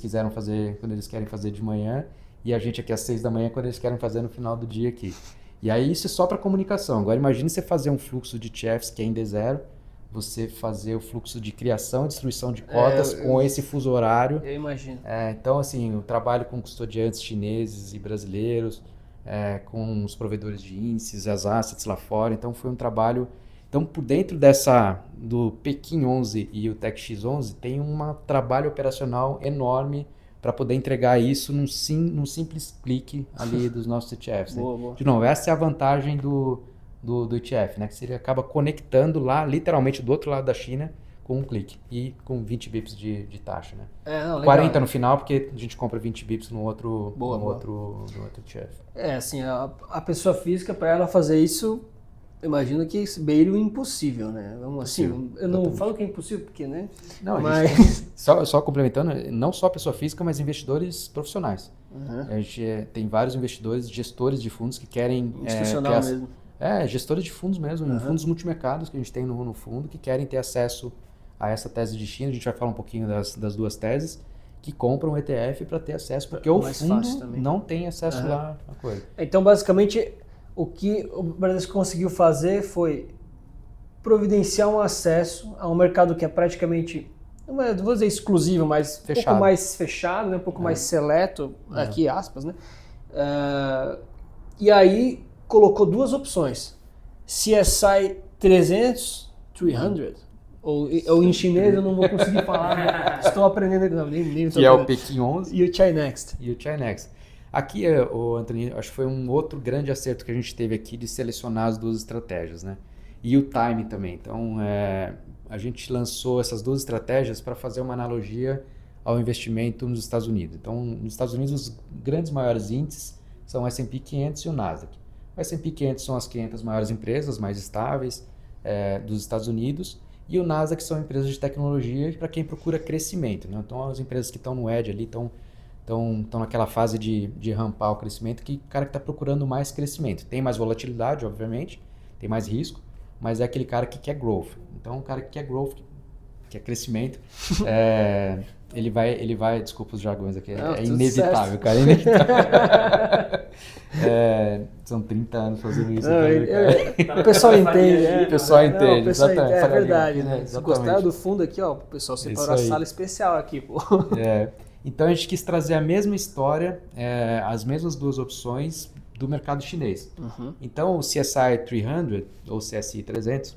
querem fazer de manhã, e a gente aqui às 6 da manhã, quando eles querem fazer no final do dia aqui. E aí isso é só para comunicação. Agora imagine você fazer um fluxo de ETFs que é em D0, você fazer o fluxo de criação e distribuição de cotas com esse fuso horário. Eu imagino. Então, assim, o trabalho com custodiantes chineses e brasileiros, com os provedores de índices, as assets lá fora. Então, foi um trabalho... Então, por dentro do Pequim 11 e o TechX11, tem um trabalho operacional enorme para poder entregar isso num simples clique ali dos nossos ETFs. Né? Boa. De novo, essa é a vantagem do ETF, né? Que ele acaba conectando lá, literalmente do outro lado da China, com um clique e com 20 bips de taxa. Né? 40 no final, porque a gente compra 20 bips no outro ETF. Assim, a pessoa física, para ela fazer isso, imagino que beire o impossível, né? Vamos assim, eu não falo que é impossível, porque, né? Não, mas... só complementando, não só pessoa física, mas investidores profissionais. A gente tem vários investidores, gestores de fundos que querem... Institucional mesmo. Gestores de fundos mesmo, fundos multimercados que a gente tem no fundo, que querem ter acesso a essa tese de China. A gente vai falar um pouquinho das duas teses, que compram o ETF para ter acesso, porque o fundo não tem acesso lá à coisa. Então, basicamente... O que o Bradesco conseguiu fazer foi providenciar um acesso a um mercado que é praticamente, não vou dizer exclusivo, mas um pouco mais fechado, né? Um pouco mais seleto, aqui aspas, né? E aí colocou duas opções, CSI 300, ou em chinês eu não vou conseguir falar, né? Estou aprendendo, não, nem que é o Pequim 11 e o Chinext. Aqui, Anthony, acho que foi um outro grande acerto que a gente teve aqui de selecionar as duas estratégias, né? E o timing também. Então, a gente lançou essas duas estratégias para fazer uma analogia ao investimento nos Estados Unidos. Então, nos Estados Unidos, os grandes maiores índices são o S&P 500 e o Nasdaq. O S&P 500 são as 500 maiores empresas, mais estáveis dos Estados Unidos, e o Nasdaq são empresas de tecnologia para quem procura crescimento, né? Então, as empresas que estão no edge ali estão naquela fase de rampar o crescimento, que o cara que está procurando mais crescimento. Tem mais volatilidade, obviamente, tem mais risco, mas é aquele cara que quer growth. Então, o cara que quer growth, que quer crescimento, ele vai, desculpa os jargões aqui, é inevitável, certo. Cara, é inevitável. São 30 anos fazendo isso. O pessoal entende. O pessoal entende, exatamente. É verdade, né? Se gostaram do fundo aqui, ó, o pessoal separou a sala especial aqui, pô. Então, a gente quis trazer a mesma história, as mesmas duas opções do mercado chinês. Então, o CSI 300, ou CSI 300,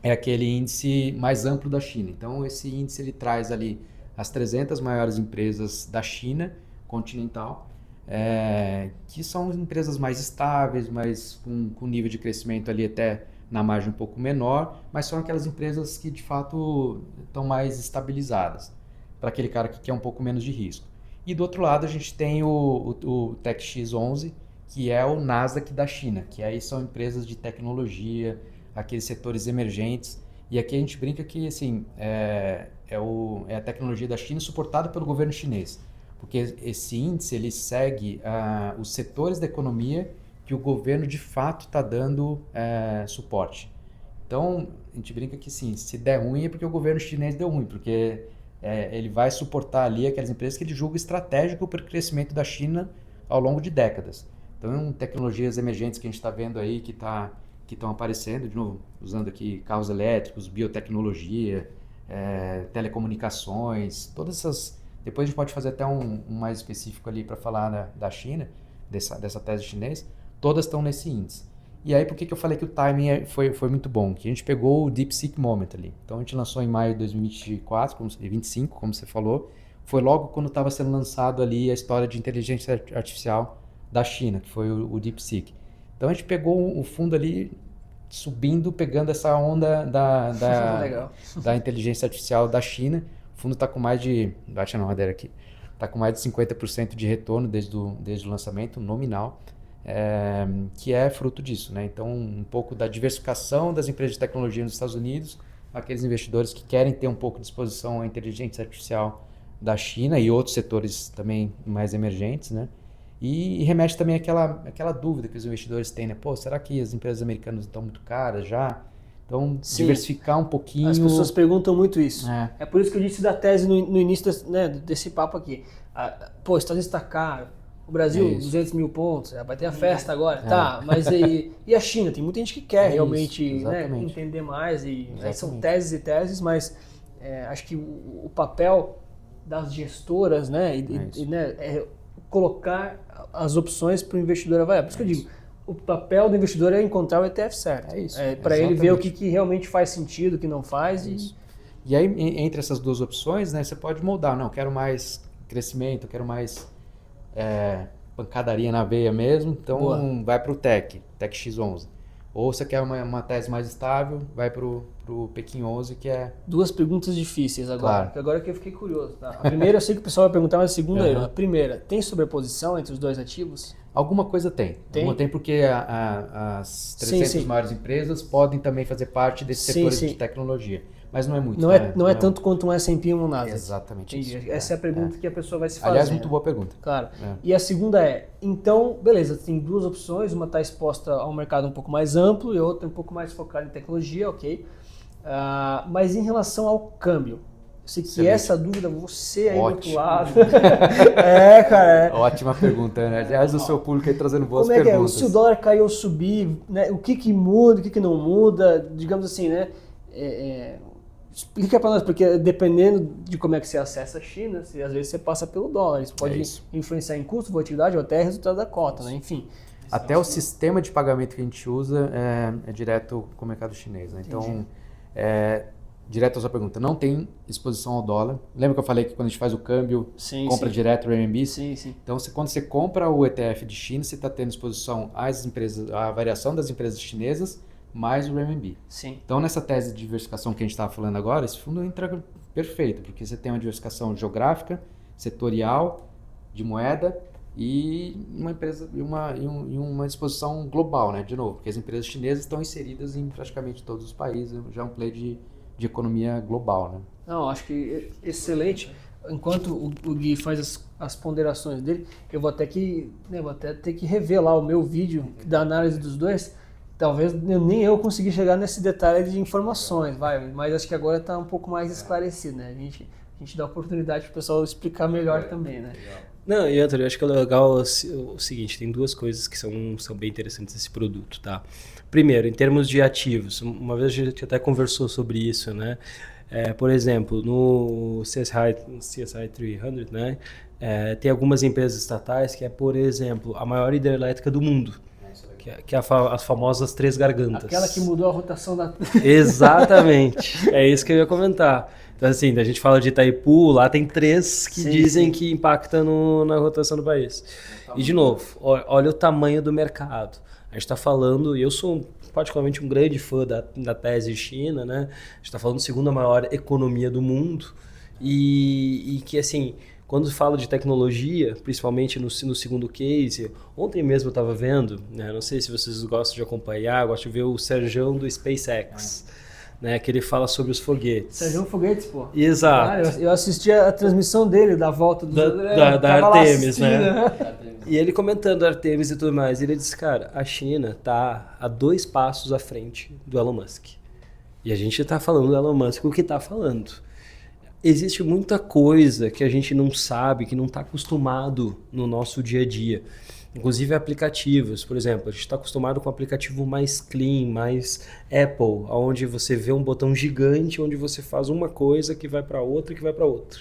é aquele índice mais amplo da China. Então, esse índice ele traz ali as 300 maiores empresas da China continental, que são empresas mais estáveis, mas com nível de crescimento ali até na margem um pouco menor, mas são aquelas empresas que, de fato, estão mais estabilizadas, para aquele cara que quer um pouco menos de risco. E do outro lado a gente tem o TechX11, que é o Nasdaq da China, que aí são empresas de tecnologia, aqueles setores emergentes. E aqui a gente brinca que assim, é a tecnologia da China suportada pelo governo chinês, porque esse índice ele segue os setores da economia que o governo de fato está dando suporte. Então a gente brinca que sim, se der ruim é porque o governo chinês deu ruim, porque ele vai suportar ali aquelas empresas que ele julga estratégico para o crescimento da China ao longo de décadas. Então, tecnologias emergentes que a gente está vendo aí, que estão aparecendo, de novo, usando aqui carros elétricos, biotecnologia, telecomunicações, todas essas... Depois a gente pode fazer até um mais específico ali para falar da China, dessa tese chinês. Todas estão nesse índice. E aí, por que eu falei que o timing foi muito bom? Que a gente pegou o DeepSeek Moment ali. Então, a gente lançou em maio de 2024, 2025, como você falou. Foi logo quando estava sendo lançado ali a história de inteligência artificial da China, que foi o DeepSeek. Então, a gente pegou o fundo ali subindo, pegando essa onda da inteligência artificial da China. O fundo está com mais de... Baixa na madeira aqui. Está com mais de 50% de retorno desde o lançamento, nominal. Que é fruto disso, né? Então, um pouco da diversificação das empresas de tecnologia nos Estados Unidos, aqueles investidores que querem ter um pouco de exposição à inteligência artificial da China e outros setores também mais emergentes, né? E remete também àquela dúvida que os investidores têm, né? Pô, será que as empresas americanas estão muito caras já? Então, Sim. diversificar um pouquinho... As pessoas perguntam muito isso. É por isso que eu disse da tese no início desse papo aqui. Pô, Estados Unidos está caro. O Brasil, 200 mil pontos, vai ter a festa agora. Tá, mas e a China? Tem muita gente que quer realmente, né, entender mais. E aí são teses e teses, mas acho que o papel das gestoras, né, é colocar as opções para o investidor avaliar. Por isso que eu digo, o papel do investidor é encontrar o ETF certo. Para ele ver o que realmente faz sentido, o que não faz. E aí, entre essas duas opções, né, você pode moldar. Não, quero mais crescimento, quero mais... pancadaria na veia mesmo, então vai para o Tech X11. Ou você quer uma tese mais estável, vai para o Pequim 11, que é... Duas perguntas difíceis agora, Claro. que agora que eu fiquei curioso. Tá? A primeira eu sei que o pessoal vai perguntar, mas a segunda, a primeira, tem sobreposição entre os dois ativos? Alguma coisa tem. Alguma tem porque as 300 maiores empresas podem também fazer parte desses setores de tecnologia. Mas não é muito. Não é tanto quanto um S&P e um Nasdaq. Exatamente isso. Essa é a pergunta que a pessoa vai se fazer. Aliás, muito boa pergunta. Claro. E a segunda então, beleza, tem duas opções, uma está exposta ao mercado um pouco mais amplo e a outra um pouco mais focada em tecnologia, ok? Mas em relação ao câmbio, eu sei que essa dúvida você aí do outro lado. Cara. Ótima pergunta, né? Aliás, o seu público aí trazendo boas perguntas. Como se o dólar cair ou subir, né? O que muda, o que não muda, digamos assim, né? Explica para nós, porque dependendo de como é que você acessa a China, às vezes você passa pelo dólar, isso pode influenciar em custo, volatilidade ou até resultado da cota, né? Enfim. Até o sistema de pagamento que a gente usa é direto com o mercado chinês, né? Então, direto à sua pergunta, não tem exposição ao dólar. Lembra que eu falei que quando a gente faz o câmbio, compra direto o RMB? Sim. Então, quando você compra o ETF de China, você está tendo exposição às empresas, à variação das empresas chinesas, mais o RMB. Sim. Então, nessa tese de diversificação que a gente estava falando agora, esse fundo entra perfeito, porque você tem uma diversificação geográfica, setorial, de moeda e uma empresa e uma disposição global, né? De novo, porque as empresas chinesas estão inseridas em praticamente todos os países, já é um play de economia global, né? Não, acho que excelente. Enquanto o Gui faz as ponderações dele, eu vou até ter que rever lá o meu vídeo da análise dos dois. Talvez nem eu consegui chegar nesse detalhe de informações, mas acho que agora está um pouco mais esclarecido, né? A gente dá oportunidade para o pessoal explicar melhor também, né? Não, e Antônio, eu acho que é legal o seguinte, tem duas coisas que são bem interessantes nesse produto, tá? Primeiro, em termos de ativos, uma vez a gente até conversou sobre isso, né? Por exemplo, no CSI 300, né? Tem algumas empresas estatais que por exemplo, a maior hidrelétrica do mundo. Que é as famosas Três Gargantas. Aquela que mudou a rotação da... Exatamente. É isso que eu ia comentar. Então, assim, a gente fala de Itaipu, lá tem 3 que dizem que impactam na rotação do país. E, de novo, olha o tamanho do mercado. A gente está falando, e eu sou particularmente um grande fã da tese China, né? A gente está falando da segunda maior economia do mundo. E que, assim... Quando falo de tecnologia, principalmente no segundo case, ontem mesmo eu estava vendo, né, não sei se vocês gostam de acompanhar, gosto de ver o Serjão do SpaceX, né, que ele fala sobre os foguetes. Serjão Foguetes, pô. Exato. Eu assisti a transmissão dele da volta da Artemis, né? E ele comentando Artemis e tudo mais, ele disse, cara, a China está a 2 passos à frente do Elon Musk. E a gente está falando do Elon Musk o que está falando. Existe muita coisa que a gente não sabe, que não está acostumado no nosso dia a dia. Inclusive aplicativos, por exemplo, a gente está acostumado com um aplicativo mais clean, mais Apple, onde você vê um botão gigante, onde você faz uma coisa que vai para outra, que vai para outra.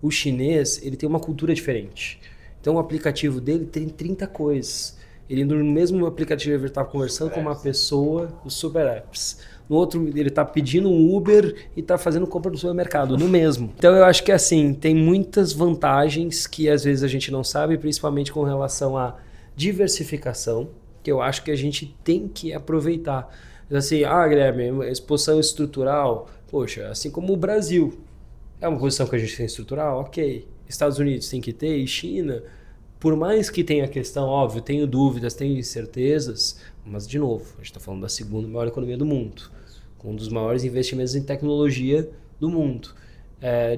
O chinês, ele tem uma cultura diferente. Então o aplicativo dele tem 30 coisas. Ele no mesmo aplicativo ele está conversando com uma pessoa, os super apps. No outro, ele está pedindo um Uber e está fazendo compra no supermercado, no mesmo. Então, eu acho que assim, tem muitas vantagens que às vezes a gente não sabe, principalmente com relação à diversificação, que eu acho que a gente tem que aproveitar. Assim, Guilherme, exposição estrutural, poxa, assim como o Brasil, é uma posição que a gente tem estrutural, ok. Estados Unidos tem que ter, e China, por mais que tenha questão, óbvio, tenho dúvidas, tenho incertezas, mas, de novo, a gente está falando da segunda maior economia do mundo, com um dos maiores investimentos em tecnologia do mundo.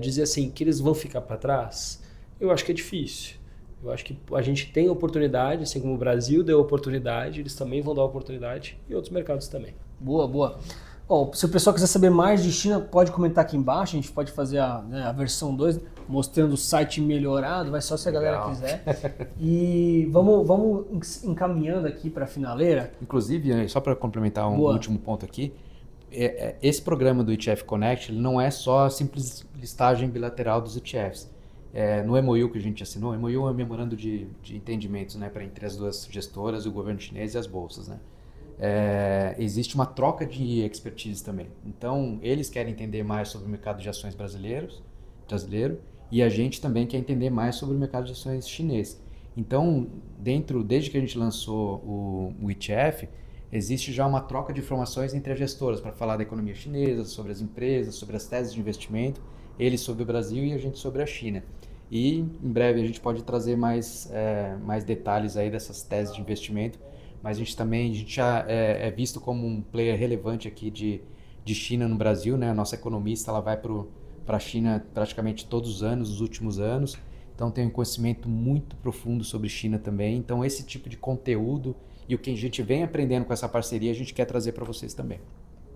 Dizer assim, que eles vão ficar para trás, eu acho que é difícil. Eu acho que a gente tem oportunidade, assim como o Brasil deu oportunidade, eles também vão dar oportunidade e outros mercados também. Boa, boa. Bom, se o pessoal quiser saber mais de China, pode comentar aqui embaixo, a gente pode fazer a versão 2, mostrando o site melhorado, vai só se a galera quiser. E vamos encaminhando aqui para a finaleira. Inclusive, só para complementar um último ponto aqui, esse programa do ETF Connect ele não é só a simples listagem bilateral dos ETFs. No MOU que a gente assinou, o MOU é um memorando de entendimentos, né, entre as duas gestoras, o governo chinês e as bolsas, né? Existe uma troca de expertise também. Então, eles querem entender mais sobre o mercado de ações brasileiro e a gente também quer entender mais sobre o mercado de ações chinês. Então, desde que a gente lançou o ETF, existe já uma troca de informações entre as gestoras para falar da economia chinesa, sobre as empresas, sobre as teses de investimento, eles sobre o Brasil e a gente sobre a China. E em breve a gente pode trazer mais detalhes aí dessas teses de investimento, mas a gente já é visto como um player relevante aqui de China no Brasil, né? A nossa economista ela vai para a China praticamente todos os anos, nos últimos anos, então tem um conhecimento muito profundo sobre China também. Então esse tipo de conteúdo e o que a gente vem aprendendo com essa parceria a gente quer trazer para vocês também.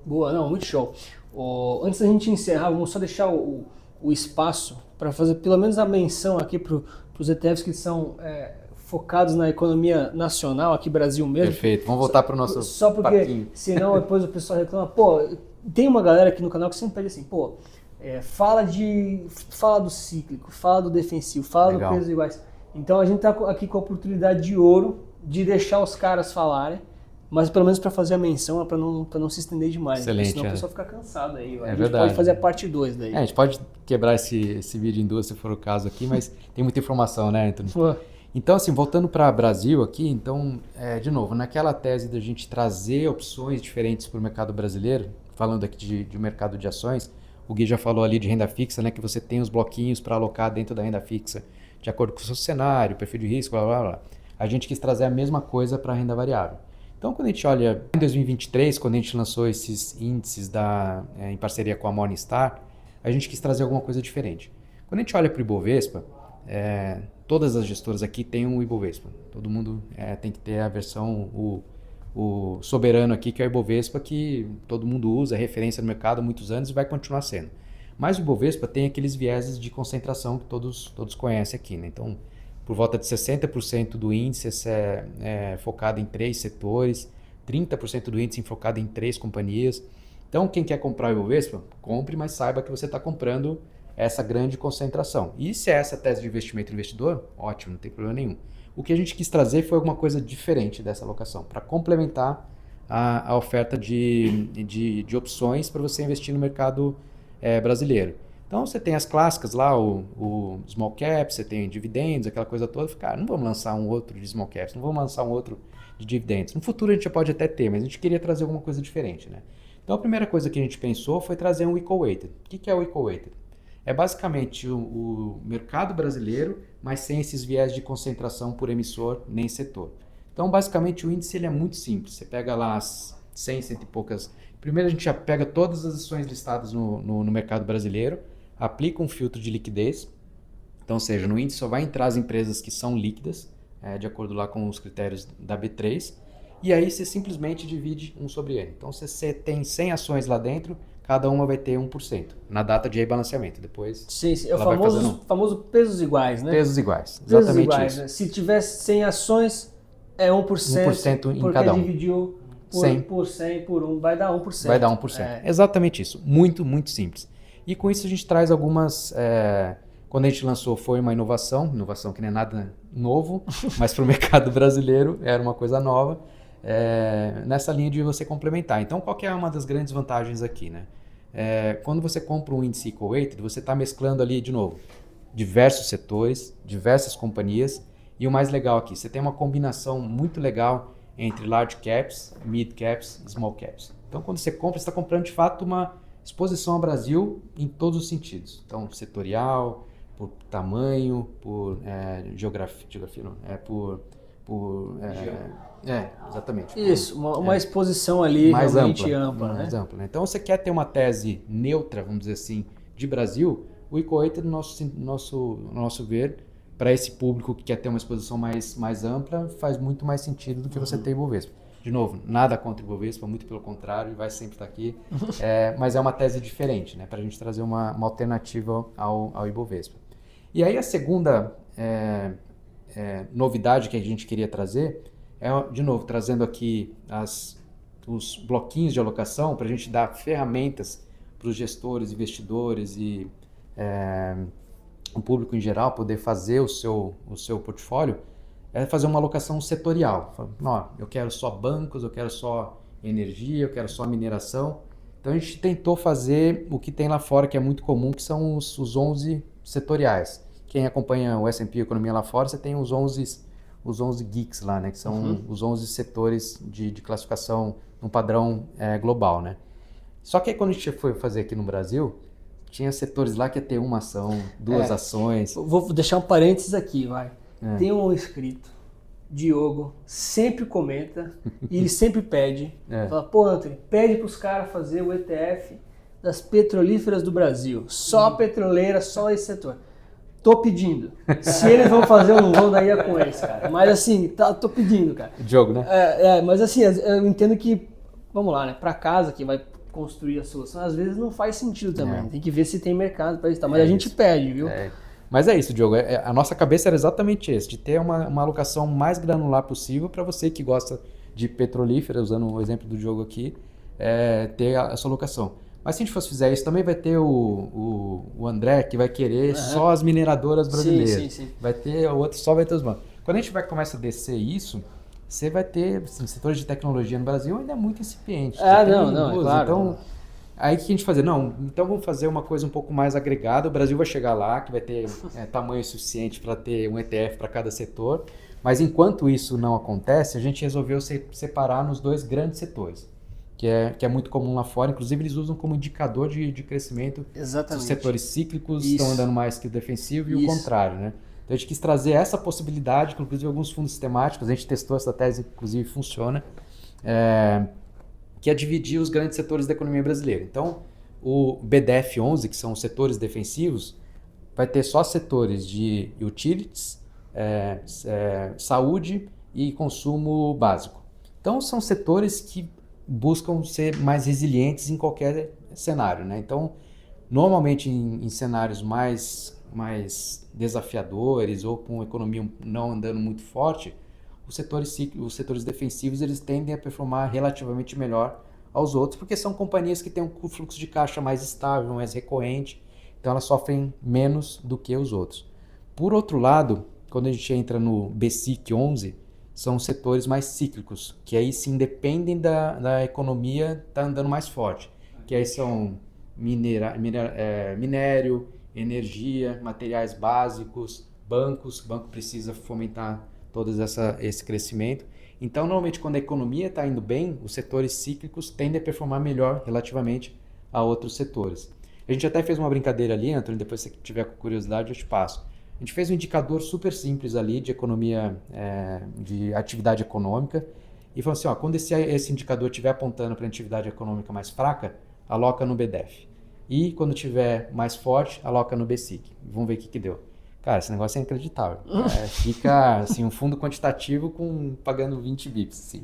Boa, não, muito show. Antes da gente encerrar, vamos só deixar o espaço para fazer pelo menos a menção aqui para os ETFs que são focados na economia nacional, aqui Brasil mesmo. Perfeito, vamos voltar para o nosso só porque, parquinho. Senão depois o pessoal reclama, tem uma galera aqui no canal que sempre pede assim, fala do cíclico, fala do defensivo, fala do pesos iguais. Então a gente está aqui com a oportunidade de ouro de deixar os caras falarem, mas pelo menos para fazer a menção, para não se estender demais. Excelente, senão o pessoal fica cansado aí. A gente verdade. pode fazer a parte 2 daí. A gente pode quebrar esse vídeo em duas se for o caso aqui, mas tem muita informação, né, Anthony? Então, assim, voltando para o Brasil aqui, então, de novo, naquela tese da gente trazer opções diferentes para o mercado brasileiro, falando aqui de mercado de ações, o Gui já falou ali de renda fixa, né, que você tem os bloquinhos para alocar dentro da renda fixa, de acordo com o seu cenário, perfil de risco, blá, blá, blá. A gente quis trazer a mesma coisa para a renda variável. Então, quando a gente olha em 2023, quando a gente lançou esses índices em parceria com a Morningstar, a gente quis trazer alguma coisa diferente. Quando a gente olha para o Ibovespa, todas as gestoras aqui têm um Ibovespa. Todo mundo tem que ter a versão, o soberano aqui, que é o Ibovespa, que todo mundo usa, é referência no mercado há muitos anos e vai continuar sendo. Mas o Ibovespa tem aqueles vieses de concentração que todos conhecem aqui, né? Então, por volta de 60% do índice é focado em 3 setores, 30% do índice focado em 3 companhias. Então, quem quer comprar o Ibovespa, compre, mas saiba que você está comprando essa grande concentração. E se é essa tese de investimento do investidor, ótimo, não tem problema nenhum. O que a gente quis trazer foi alguma coisa diferente dessa alocação, para complementar a oferta de opções para você investir no mercado brasileiro. Então você tem as clássicas lá, o small cap, você tem dividendos, aquela coisa toda. Cara, não vamos lançar um outro de small caps, não vamos lançar um outro de dividendos. No futuro a gente já pode até ter, mas a gente queria trazer alguma coisa diferente, né? Então a primeira coisa que a gente pensou foi trazer um equal weighted. O que é o equal weighted? É basicamente o mercado brasileiro, mas sem esses viés de concentração por emissor nem setor. Então basicamente o índice ele é muito simples. Você pega lá as 100 e poucas. Primeiro a gente já pega todas as ações listadas no mercado brasileiro, aplica um filtro de liquidez, então, ou seja, no índice só vai entrar as empresas que são líquidas, de acordo lá com os critérios da B3, e aí você simplesmente divide um sobre N. Então, se você tem 100 ações lá dentro, cada uma vai ter 1%, na data de rebalanceamento. Depois sim, é o famoso pesos iguais, né? Pesos iguais, exatamente iguais, isso. Né? Se tivesse 100 ações, é 1%, 1% em cada um. Porque dividiu por 100 por 1, vai dar 1%. Vai dar 1%. Exatamente isso, muito, muito simples. E com isso a gente traz algumas Quando a gente lançou foi uma inovação que não é nada novo, mas para o mercado brasileiro era uma coisa nova, nessa linha de você complementar. Então, qual que é uma das grandes vantagens aqui, né? Quando você compra um índice Equal Weighted, você está mesclando ali, de novo, diversos setores, diversas companhias, e o mais legal aqui, você tem uma combinação muito legal entre large caps, mid caps e small caps. Então, quando você compra, você está comprando de fato uma exposição ao Brasil em todos os sentidos. Então, setorial, por tamanho, por geografia não, exatamente. Isso, uma exposição ali mais realmente ampla, né? mais ampla, né? Então, você quer ter uma tese neutra, vamos dizer assim, de Brasil, o Equal Weighted, no nosso ver, para esse público que quer ter uma exposição mais ampla, faz muito mais sentido do que você ter Ibovespa. De novo, nada contra o Ibovespa, muito pelo contrário, vai sempre estar aqui, mas é uma tese diferente, né, para a gente trazer uma alternativa ao Ibovespa. E aí a segunda novidade que a gente queria trazer de novo, trazendo aqui os bloquinhos de alocação para a gente dar ferramentas para os gestores, investidores e o público em geral poder fazer o seu portfólio, fazer uma alocação setorial. Eu quero só bancos, eu quero só energia, eu quero só mineração. Então a gente tentou fazer o que tem lá fora, que é muito comum, que são os 11 setoriais. Quem acompanha o S&P Economia lá fora, você tem os 11 geeks lá, né, que são os 11 setores de classificação no padrão global, né? Só que aí quando a gente foi fazer aqui no Brasil, tinha setores lá que ia ter uma ação, duas ações. Vou deixar um parênteses aqui, vai. Tem um inscrito, Diogo, sempre comenta e ele sempre pede. Fala, pô, Anthony, pede para os caras fazer o ETF das petrolíferas do Brasil. Só petroleira, só esse setor. Tô pedindo. Se eles vão fazer, eu não vou dar ia com eles, cara. Mas assim, tô pedindo, cara. Diogo, né? Mas assim, eu entendo que, vamos lá, né? Para casa que vai construir a solução, às vezes não faz sentido também. Tem que ver se tem mercado para isso. Mas a gente pede, viu? Mas é isso, Diogo. A nossa cabeça era exatamente esse, de ter uma alocação mais granular possível para você que gosta de petrolífera, usando o exemplo do Diogo aqui, ter a sua alocação. Mas se a gente fizer isso, também vai ter o André, que vai querer só as mineradoras brasileiras. Sim. Vai ter o outro, só vai ter os bancos. Quando a gente começa a descer isso, você vai ter, assim, setores de tecnologia no Brasil ainda é muito incipiente. É claro. Então, aí o que a gente fazer? Então vamos fazer uma coisa um pouco mais agregada. O Brasil vai chegar lá, que vai ter tamanho suficiente para ter um ETF para cada setor. Mas enquanto isso não acontece, a gente resolveu separar nos dois grandes setores, que é muito comum lá fora. Inclusive, eles usam como indicador de crescimento. Exatamente. Os setores cíclicos estão andando mais que o defensivo e o contrário, né? Então, a gente quis trazer essa possibilidade, que inclusive alguns fundos sistemáticos, a gente testou essa tese, inclusive funciona, que é dividir os grandes setores da economia brasileira. Então, o BDF11, que são os setores defensivos, vai ter só setores de utilities, saúde e consumo básico. Então, são setores que buscam ser mais resilientes em qualquer cenário, né? Então, normalmente em cenários mais desafiadores ou com a economia não andando muito forte, os setores defensivos eles tendem a performar relativamente melhor aos outros, porque são companhias que têm um fluxo de caixa mais estável, mais recorrente, então elas sofrem menos do que os outros. Por outro lado, quando a gente entra no BSIC 11, são setores mais cíclicos, que aí sim dependem da economia estar andando mais forte, que aí são minério, energia, materiais básicos, bancos. O banco precisa fomentar todo esse crescimento. Então, normalmente, quando a economia está indo bem, os setores cíclicos tendem a performar melhor relativamente a outros setores. A gente até fez uma brincadeira ali, Antônio, depois se você tiver curiosidade eu te passo. A gente fez um indicador super simples ali de economia, de atividade econômica, e falou assim, quando esse indicador estiver apontando para a atividade econômica mais fraca, aloca no BDF. E quando tiver mais forte, aloca no BSIC. Vamos ver o que deu. Cara, esse negócio é inacreditável. Fica assim, um fundo quantitativo pagando 20 bips. Assim.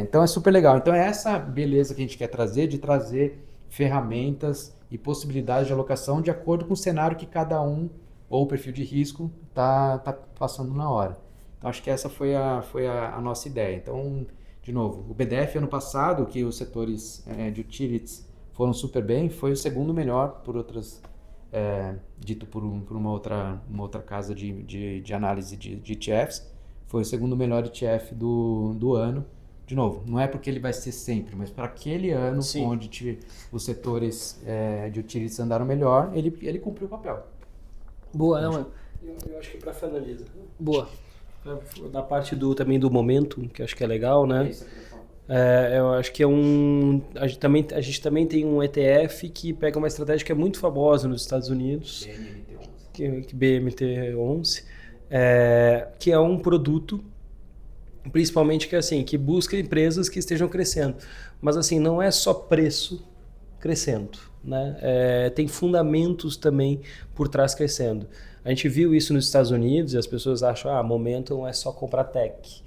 Então é super legal. Então é essa beleza que a gente quer trazer, de trazer ferramentas e possibilidades de alocação de acordo com o cenário que cada um, ou o perfil de risco, está passando na hora. Então acho que essa foi a nossa ideia. Então, de novo, o BDF ano passado, que os setores de utilities foram super bem, foi o segundo melhor por outras dito por uma outra casa de análise de ETFs, foi o segundo melhor ETF do ano. De novo, não é porque ele vai ser sempre, mas para aquele ano onde os setores de utilities andaram melhor, ele cumpriu o papel. Boa, não, eu acho que para finalizar. Boa. Na parte também do momento, que eu acho que é legal, né? Isso aqui eu falo. Eu acho que a gente também tem um ETF que pega uma estratégia que é muito famosa nos Estados Unidos, que BMT11, que é um produto, principalmente que busca empresas que estejam crescendo. Mas assim, não é só preço crescendo, né? Tem fundamentos também por trás crescendo. A gente viu isso nos Estados Unidos e as pessoas acham, Momentum é só comprar tech.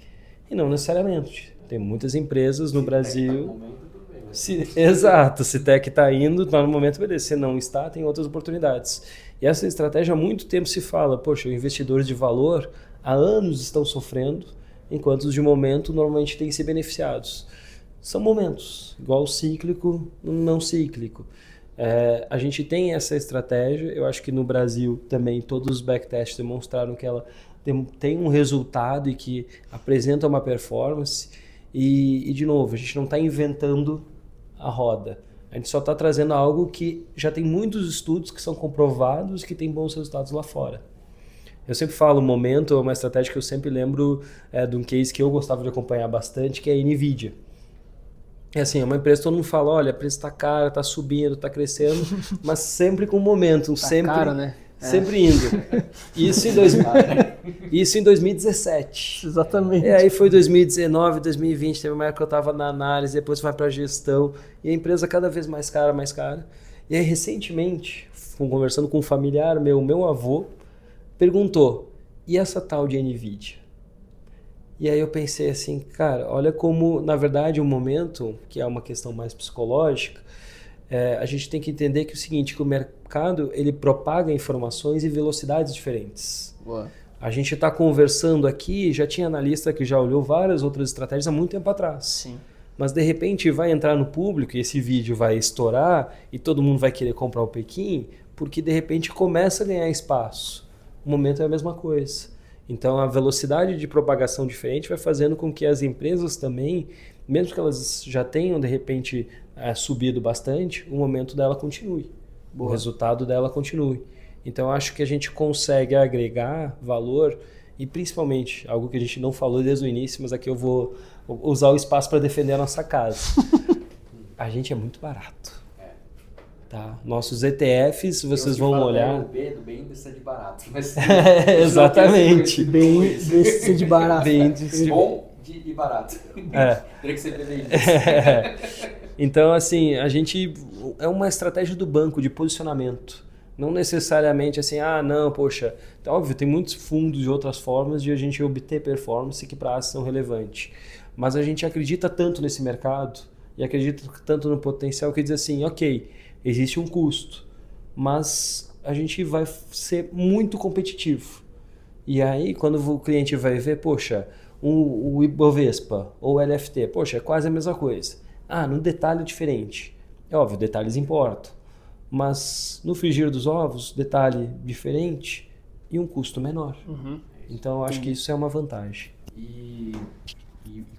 E não necessariamente. Tem muitas empresas no Brasil... Exato, se tech está indo, está no momento, beleza. Se não está, tem outras oportunidades. E essa estratégia há muito tempo se fala, poxa, investidores de valor há anos estão sofrendo, enquanto os de momento normalmente têm se beneficiados. São momentos, igual cíclico, não cíclico. A gente tem essa estratégia, eu acho que no Brasil também todos os backtests demonstraram que ela tem um resultado e que apresenta uma performance e de novo, a gente não está inventando a roda, a gente só está trazendo algo que já tem muitos estudos que são comprovados que tem bons resultados lá fora. Eu sempre falo, o momento é uma estratégia que eu sempre lembro de um case que eu gostava de acompanhar bastante, que é a NVIDIA. É assim, é uma empresa que todo mundo fala, olha, a preço está caro, está subindo, está crescendo, mas sempre com momentum, sempre, caro, né? Sempre indo. Isso em 2017. Exatamente. Aí foi 2019, 2020, teve uma época que eu estava na análise, depois vai para a gestão, e a empresa cada vez mais cara, mais cara. E aí, recentemente, conversando com um familiar meu avô, perguntou, e essa tal de NVIDIA? E aí eu pensei assim, cara, olha como, na verdade, o momento, que é uma questão mais psicológica, a gente tem que entender que é o seguinte, que o mercado, ele propaga informações em velocidades diferentes. Boa. A gente está conversando aqui, já tinha analista que já olhou várias outras estratégias há muito tempo atrás. Sim. Mas de repente vai entrar no público e esse vídeo vai estourar e todo mundo vai querer comprar o Pequim, porque de repente começa a ganhar espaço. O momento é a mesma coisa. Então a velocidade de propagação diferente vai fazendo com que as empresas também, mesmo que elas já tenham de repente subido bastante, o momento dela continue. Boa. O resultado dela continue. Então acho que a gente consegue agregar valor e principalmente, algo que a gente não falou desde o início, mas aqui eu vou usar o espaço para defender a nossa casa. A gente é muito barato. Tá? Nossos ETFs, vocês vão olhar... O B do bem de de barato. Mas exatamente. Bem de de barato. Bom de barato. Teria que ser bem. Então, assim, a gente... É uma estratégia do banco de posicionamento. Não necessariamente assim, não, poxa... Óbvio, tem muitos fundos e outras formas de a gente obter performance que para a ação relevante. Mas a gente acredita tanto nesse mercado e acredita tanto no potencial que diz assim, ok... Existe um custo, mas a gente vai ser muito competitivo. E aí, quando o cliente vai ver, poxa, o Ibovespa ou o LFT, poxa, é quase a mesma coisa. No detalhe é diferente. É óbvio, detalhes importam. Mas no frigir dos ovos, detalhe diferente e um custo menor. Uhum. Então, eu acho que isso é uma vantagem. E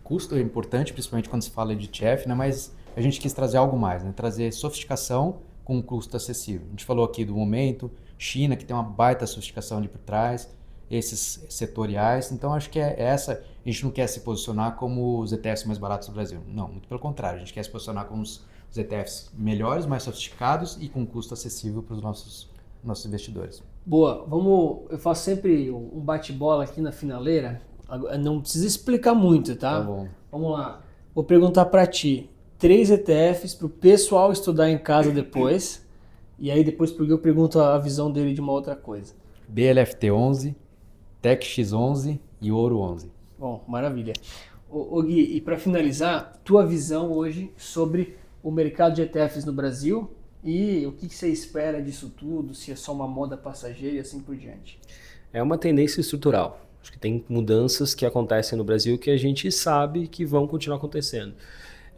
custo é importante, principalmente quando se fala de ETF, né? Mas a gente quis trazer algo mais, né? Trazer sofisticação com um custo acessível. A gente falou aqui do momento, China, que tem uma baita sofisticação ali por trás, esses setoriais. Então, acho que essa... A gente não quer se posicionar como os ETFs mais baratos do Brasil. Não, muito pelo contrário. A gente quer se posicionar como os ETFs melhores, mais sofisticados e com custo acessível para os nossos investidores. Boa. Eu faço sempre um bate-bola aqui na finaleira. Não precisa explicar muito, tá? Tá bom. Vamos lá. Vou perguntar para ti. 3 ETFs para o pessoal estudar em casa depois. E aí depois eu pergunto a visão dele de uma outra coisa. BLFT11, TechX11 e Ouro 11. Bom, maravilha. Ô Gui, e para finalizar, tua visão hoje sobre o mercado de ETFs no Brasil e o que você espera disso tudo, se é só uma moda passageira e assim por diante. É uma tendência estrutural. Acho que tem mudanças que acontecem no Brasil que a gente sabe que vão continuar acontecendo.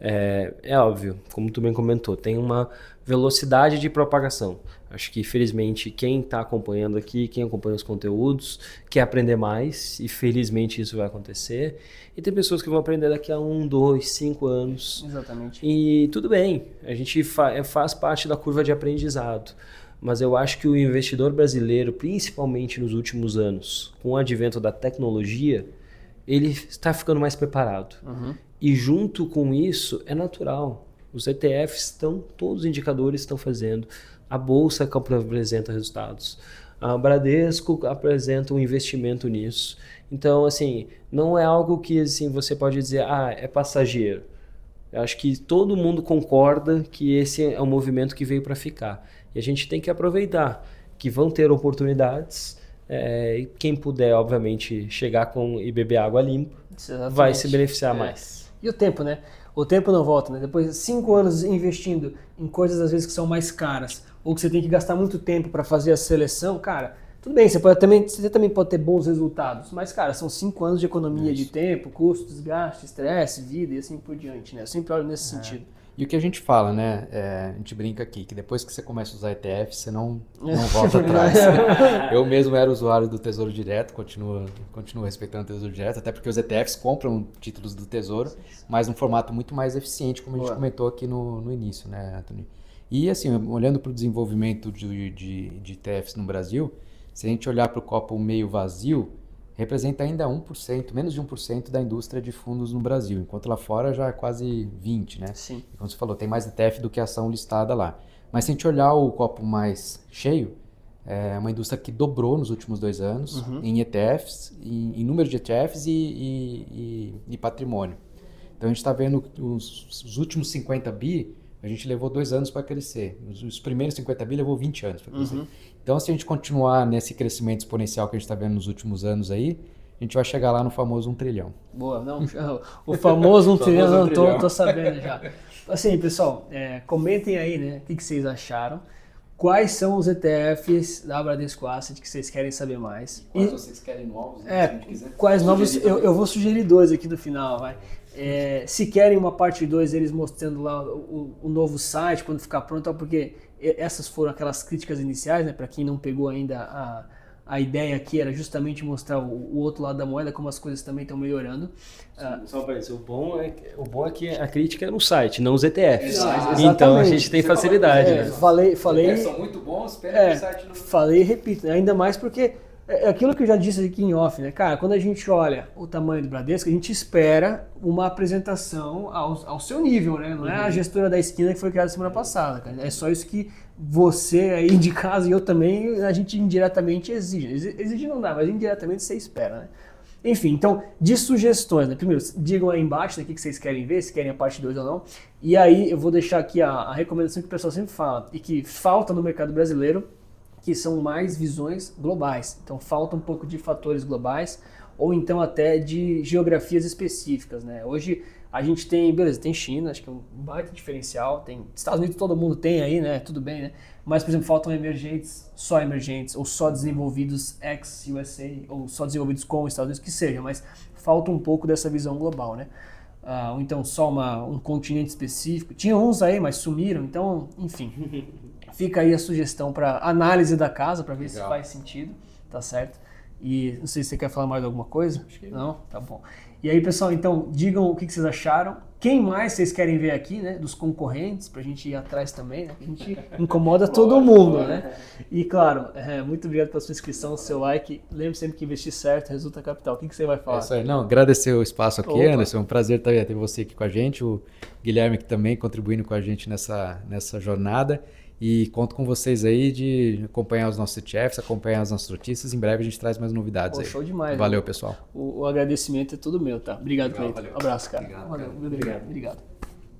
É óbvio, como tu bem comentou, tem uma velocidade de propagação. Acho que, felizmente, quem está acompanhando aqui, quem acompanha os conteúdos, quer aprender mais e, felizmente, isso vai acontecer. E tem pessoas que vão aprender daqui a 1, 2, 5 anos. Exatamente. E tudo bem, a gente faz parte da curva de aprendizado. Mas eu acho que o investidor brasileiro, principalmente nos últimos anos, com o advento da tecnologia, ele está ficando mais preparado. E junto com isso, é natural. Os ETFs todos os indicadores estão fazendo. A Bolsa apresenta resultados. A Bradesco apresenta um investimento nisso. Então, assim, não é algo que assim, você pode dizer, é passageiro. Eu acho que todo mundo concorda que esse é um movimento que veio para ficar. E a gente tem que aproveitar que vão ter oportunidades. E quem puder, obviamente, chegar e beber água limpa, vai se beneficiar mais. E o tempo, né? O tempo não volta, né? Depois de 5 anos investindo em coisas, às vezes, que são mais caras, ou que você tem que gastar muito tempo para fazer a seleção, cara, tudo bem, você também pode ter bons resultados, mas, cara, são 5 anos de economia de tempo, custo, desgaste, estresse, vida e assim por diante, né? Eu sempre olho nesse sentido. E o que a gente fala, né? A gente brinca aqui, que depois que você começa a usar ETF, você não volta atrás. Eu mesmo era usuário do Tesouro Direto, continuo respeitando o Tesouro Direto, até porque os ETFs compram títulos do Tesouro, mas num formato muito mais eficiente, como a gente comentou aqui no início, né, Anthony? E assim, olhando para o desenvolvimento de ETFs no Brasil, se a gente olhar para o copo meio vazio, representa ainda 1%, menos de 1% da indústria de fundos no Brasil, enquanto lá fora já é quase 20%, né? Sim. E como você falou, tem mais ETF do que ação listada lá. Mas se a gente olhar o copo mais cheio, é uma indústria que dobrou nos últimos 2 anos em ETFs, em número de ETFs e patrimônio. Então a gente está vendo os últimos 50 bi, a gente levou 2 anos para crescer. Os primeiros 50 bi levou 20 anos para crescer. Então, se a gente continuar nesse crescimento exponencial que a gente está vendo nos últimos anos aí, a gente vai chegar lá no famoso 1 trilhão. Boa, não, o famoso 1 trilhão, não, tô sabendo já. Assim, pessoal, comentem aí, né, o que vocês acharam. Quais são os ETFs da Bradesco Asset que vocês querem saber mais? Quais vocês querem novos? Né, se a gente quiser. Quais novos? Eu vou sugerir 2 aqui no final, vai. Se querem uma parte 2, eles mostrando lá o novo site, quando ficar pronto, porque essas foram aquelas críticas iniciais, né? Para quem não pegou ainda, a ideia aqui era justamente mostrar o outro lado da moeda, como as coisas também estão melhorando. Só para isso, o bom é que a crítica é no site, não os ETFs. Exatamente. Então a gente tem facilidade. Né? Falei. Os ETFs são muito bons, pena que o site não... Falei e repito, né? Ainda mais porque é aquilo que eu já disse aqui em off, né? Cara, quando a gente olha o tamanho do Bradesco, a gente espera uma apresentação ao seu nível, né? Não é a gestora da esquina que foi criada semana passada, cara. É só isso que você aí de casa e eu também, a gente indiretamente exige. Exigir não dá, mas indiretamente você espera, né? Enfim, então, de sugestões, né? Primeiro, digam aí embaixo o que vocês querem ver, se querem a parte 2 ou não. E aí eu vou deixar aqui a recomendação que o pessoal sempre fala e que falta no mercado brasileiro, que são mais visões globais. Então falta um pouco de fatores globais ou então até de geografias específicas, né? Hoje a gente tem, beleza, tem China, acho que é um baita diferencial, tem Estados Unidos, todo mundo tem aí, né? Tudo bem, né? Mas, por exemplo, faltam emergentes, ou só desenvolvidos ex-USA, ou só desenvolvidos com os Estados Unidos, que seja, mas falta um pouco dessa visão global, né? Ou então só um continente específico. Tinha uns aí, mas sumiram, então, enfim. Fica aí a sugestão para análise da casa, para ver se faz sentido, tá certo? E não sei se você quer falar mais de alguma coisa. Acho que não? Tá bom. E aí, pessoal, então, digam o que vocês acharam. Quem mais vocês querem ver aqui, né? Dos concorrentes, pra gente ir atrás também, né? A gente incomoda todo mundo, né? E, claro, muito obrigado pela sua inscrição, seu like. Lembre sempre que investir certo resulta capital. O que você vai falar? É isso aí. Não, agradecer o espaço aqui, Opa. Anderson. É um prazer ter você aqui com a gente. O Guilherme aqui também contribuindo com a gente nessa jornada. E conto com vocês aí de acompanhar os nossos ETFs, acompanhar as nossas notícias. Em breve a gente traz mais novidades aí. Show demais. Valeu, pessoal. O agradecimento é tudo meu, tá? Obrigado, Cleiton. Valeu. Um abraço, cara. Obrigado, Valeu. cara. Obrigado.